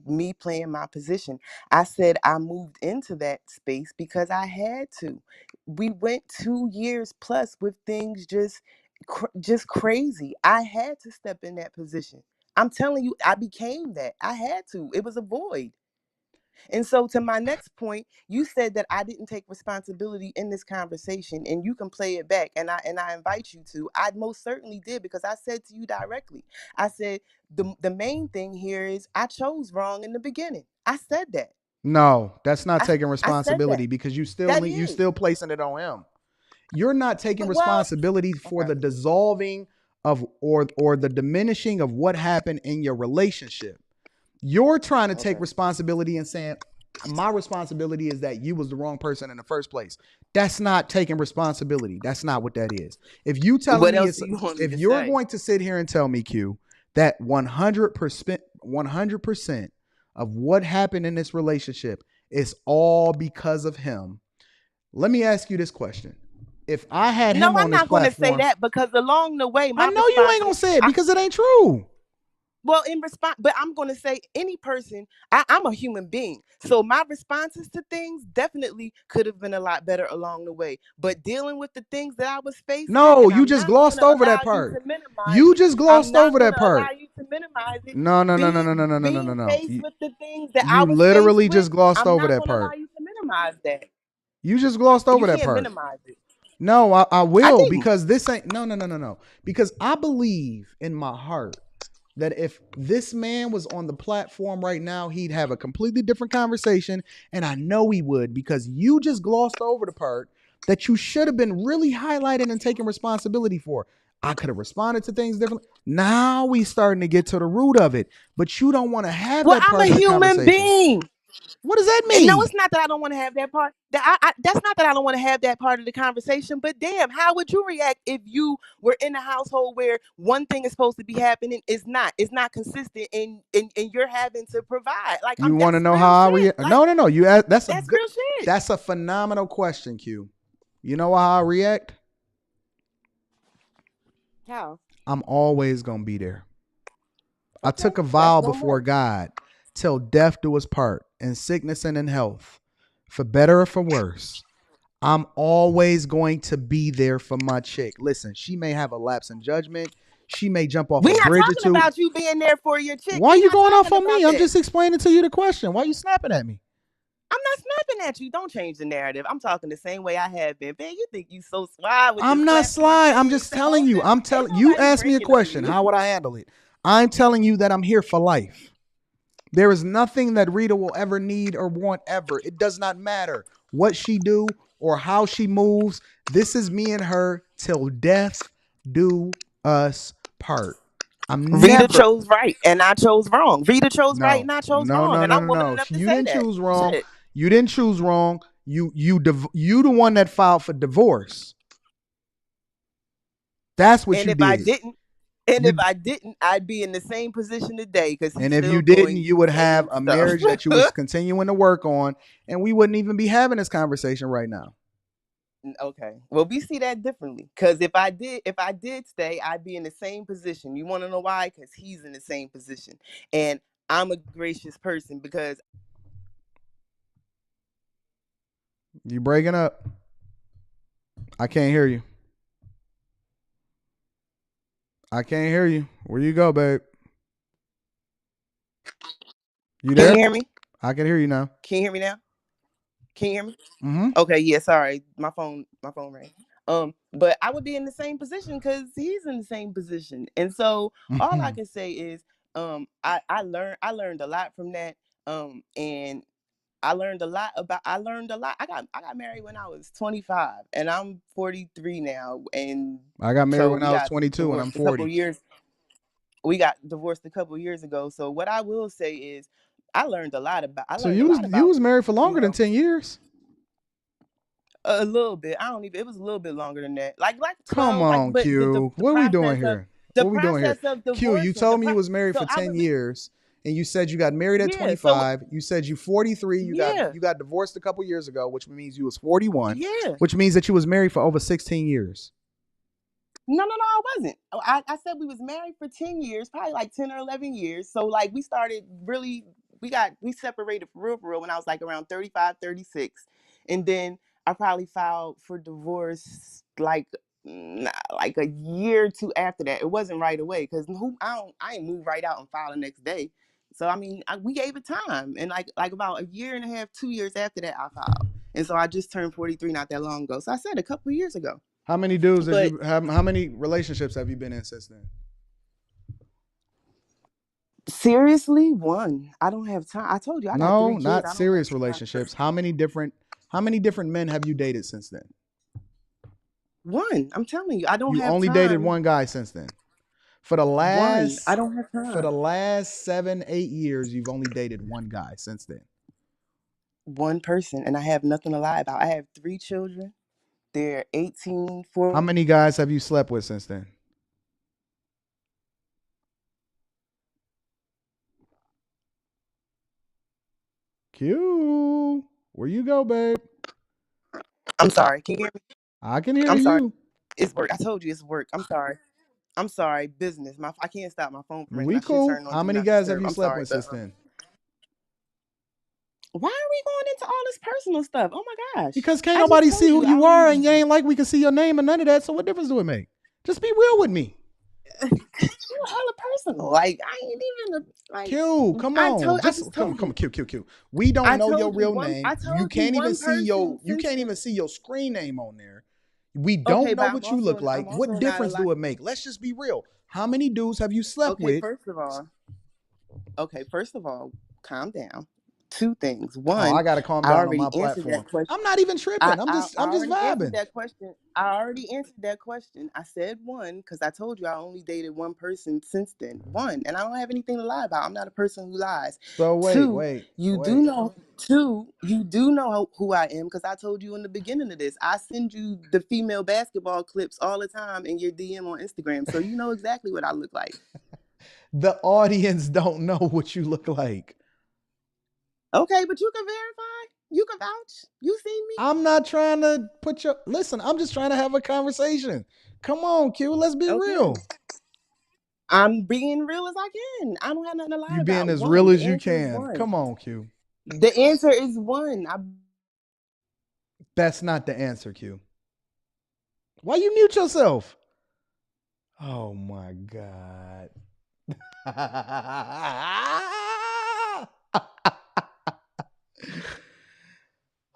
me playing my position. I said I moved into that space because I had to. We went 2 years plus with things just crazy. I had to step in that position. I'm telling you, I became that. I had to. It was a void. And so to my next point, you said that I didn't take responsibility in this conversation, and you can play it back, and I invite you to. I most certainly did, because I said to you directly. I said the main thing here is I chose wrong in the beginning. I said that. No, that's not taking I said responsibility that. because That you is. still placing it on him. You're not taking But well, responsibility for okay. the dissolving of or the diminishing of what happened in your relationship. You're trying to take Okay. responsibility and saying, my responsibility is that you was the wrong person in the first place. That's not taking responsibility. That's not what that is. If you telling What me else it's do you want me if to you're say? going to sit here and tell me, Q, that 100% of what happened in this relationship is all because of him. Let me ask you this question. If I had No, him I'm on this not going to say platform, that, because along the way, I my know you ain't responses. gonna say it because it ain't true. Well, in response, but I'm going to say any person, I'm a human being. So my responses to things definitely could have been a lot better along the way. But dealing with the things that I was facing, No, and you I'm just not going glossed to over allow that you to part. minimize You it. just I'm glossed not over going that to allow part. you to minimize it. No, no, no, no, no, no, no, no, no, no, Being no. faced with the things that I You was faced literally with, just glossed I'm over not that going to allow part. you to minimize that. You just glossed over You that can't part. minimize it. No, I I will, didn't. because this ain't no. Because I believe in my heart that if this man was on the platform right now, he'd have a completely different conversation. And I know he would, because you just glossed over the part that you should have been really highlighting and taking responsibility for. I could have responded to things differently. Now we starting to get to the root of it, but you don't want to have Well, that I'm part a of the human conversation. being. What does that No, mean? it's not that I don't want to have that part. That's not that I don't want to have that part of the conversation. But damn, how would you react if you were in a household where one thing is supposed to be happening, is not? It's not consistent, and you're having to provide. Like, You want to that's know real how I shit. react? Like, No, no, no. You ask, that's real shit. that's a phenomenal question, Q. You know how I react? How? I'm always gonna be there. I Okay, took a that's vow no before more. God, till death do us part, in sickness and in health, for better or for worse. I'm always going to be there for my chick. Listen, she may have a lapse in judgment. She may jump off We're a not bridge or talking two. about you being there for your chick. Why are We're you not going off talking on about me? I'm that. just explaining to you the question. Why are you snapping at me? I'm not snapping at you. Don't change the narrative. I'm talking the same way I have been. Man, you think you so suave with the I'm not slapping and sly. I'm things. just telling you. I'm Ain't telling you. nobody Asked me a breaking on question. you. How would I handle it? I'm telling you that I'm here for life. There is nothing that Rita will ever need or want ever. It does not matter what she do or how she moves. This is me and her till death do us part. I'm Rita never. chose right and I chose wrong. Rita chose right No, and I chose no, wrong. no, And no, I'm no, woman no. enough to You say didn't that. choose wrong. Shit. You didn't choose wrong. You the one that filed for divorce. That's what And you if I did. didn't, and if You I didn't, I'd be in the same position today, because he's And if you still didn't, doing you the would have same a stuff. marriage that you was continuing to work on, and we wouldn't even be having this conversation right now. Okay. Well, we see that differently. Because if I did stay, I'd be in the same position. You want to know why? Because he's in the same position. And I'm a gracious person because You breaking up? I can't hear you. I can't hear you. Where you go, babe? You Can there? you hear me? I can hear you now. Can you hear me now? Can you hear me? Mm-hmm. Okay, yeah, sorry. My phone rang. But I would be in the same position because he's in the same position. And so all I can say is I learned a lot from that. And I learned a lot. I got married when I was 25 and I'm 43 now. And I got married so when we I was got 22 and I'm divorced a couple 40. years. We got divorced a couple years ago. So what I will say is I learned a lot So you was married for you longer than know, 10 years? a little bit. It was a little bit longer than that. Like Come 12, like, on, but Q. the What are we doing process of here? What are we doing here? Q, you divorcing, told me you was married so for I 10 was, years and you said you got married at yeah, so, 25. You said you 43. yeah, You got divorced a couple years ago, which means you was 41, yeah. which means that you was married for over 16 years. No, I wasn't. I said we was married for 10 years, probably like 10 or 11 years. So like we started really, we separated for real when I was like around 35, 36. And then I probably filed for divorce like a year or two after that. It wasn't right away because I ain't move right out and file the next day. So I mean, we gave it time, and like about a year and a half, 2 years after that, I filed. And so I just turned 43 not that long ago. So I said a couple of years ago. How many dudes have But you have? How many relationships have you been in since then? seriously, one. I don't have time. I told you I got No, 3 kids. not I don't have serious time for relationships. How many different men have you dated since then? one. I'm telling you, I don't You have only dated time. one guy since then. For the One. I last don't have for the time. last 7-8 years, you've only dated one guy since then. One person, and I have nothing to lie about. I have 3 children. They're 18, How 4. many guys have you slept with since then? Q, where you go, babe? I'm sorry. Can you hear me? I can hear I'm sorry. you. It's work. I told you it's work. I'm sorry. I'm sorry. Business. I can't stop my phone from ringing. We I should cool. turn on How Do many Not guys have Disturb. you I'm slept sorry, with but since then? why are we going into all this personal stuff? Oh my gosh. Because can't I just nobody told see who you I you are, only and you ain't like we can see your name and none of that. So what difference do it make? Just be real with me. You're hella personal. Like I ain't even like. Q, come on. I just Come told on, you. Q. We don't I know your told you real one. name. I told you one person You since can't then. even see your screen name on there. We Okay, don't know but I'm what you look also like. I'm What also not a difference lot. do it make? Let's just be real. How many dudes have you slept Okay, with? first of all, calm down. 2 things. Oh, I One, gotta calm I down on already my answered platform. that question. I'm not even tripping. I I'm just already answered vibing. that question. I said one because I told you I only dated one person since then. One, and I don't have anything to lie about. I'm not a person who lies. So Two, wait. you do know who I am because I told you in the beginning of this. I send you the female basketball clips all the time in your DM on Instagram, so you know exactly what I look like. The audience don't know what you look like. Okay, but you can verify. You can vouch. You seen me. I'm not trying to listen, I'm just trying to have a conversation. Come on, Q, let's be Okay. real. I'm being real as I can. I don't have nothing to lie You being about. as real One. The as you answer is can. one. Come on, Q. The answer is one. That's not the answer, Q. Why you mute yourself? Oh my God.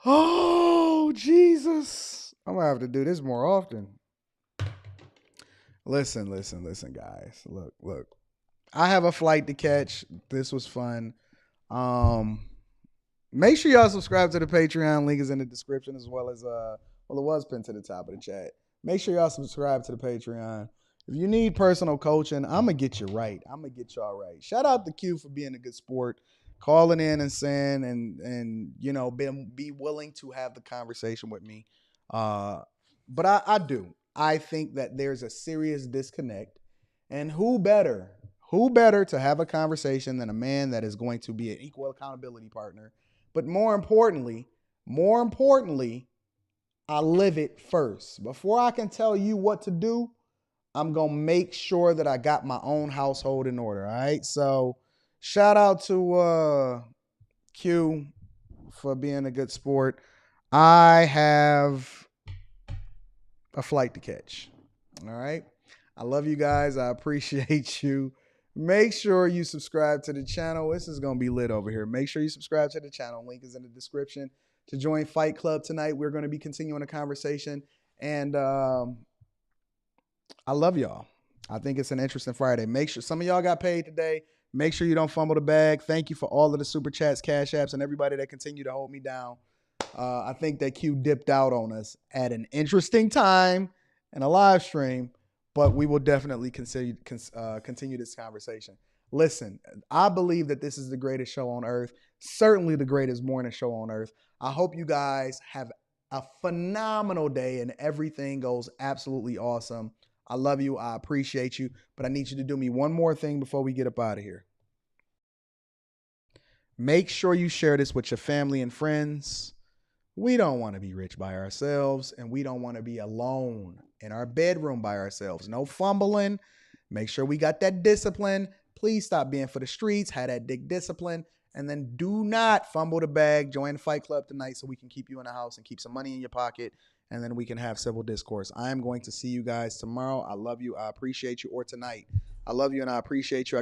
Oh, Jesus. I'm gonna have to do this more often. Listen, guys. Look. I have a flight to catch. This was fun. Make sure y'all subscribe to the Patreon. Link is in the description as well as it was pinned to the top of the chat. Make sure y'all subscribe to the Patreon. If you need personal coaching, I'm gonna get you right. I'm gonna get y'all right. Shout out to Q for being a good sport, calling in and saying and you know be willing to have the conversation with me. But I do. I think that there's a serious disconnect, and who better to have a conversation than a man that is going to be an equal accountability partner. But more importantly, I live it first. Before I can tell you what to do, I'm going to make sure that I got my own household in order. All right. So shout out to Q for being a good sport. I have a flight to catch. All right. I love you guys. I appreciate you. Make sure you subscribe to the channel. This is going to be lit over here. Make sure you subscribe to the channel. Link is in the description. To join Fight Club tonight, we're going to be continuing the conversation. And I love y'all. I think it's an interesting Friday. Make sure some of y'all got paid today. Make sure you don't fumble the bag. Thank you for all of the super chats, cash apps, and everybody that continue to hold me down. I think that Q dipped out on us at an interesting time in a live stream, but we will definitely continue this conversation. Listen, I believe that this is the greatest show on earth, certainly the greatest morning show on earth. I hope you guys have a phenomenal day and everything goes absolutely awesome. I love you. I appreciate you, but I need you to do me one more thing before we get up out of here. Make sure you share this with your family and friends. We don't want to be rich by ourselves, and we don't want to be alone in our bedroom by ourselves. No fumbling. Make sure we got that discipline. Please stop being for the streets. Have that dick discipline. And then do not fumble the bag. Join the Fight Club tonight so we can keep you in the house and keep some money in your pocket. And then we can have civil discourse. I am going to see you guys tomorrow. I love you. I appreciate you. Or tonight. I love you and I appreciate you.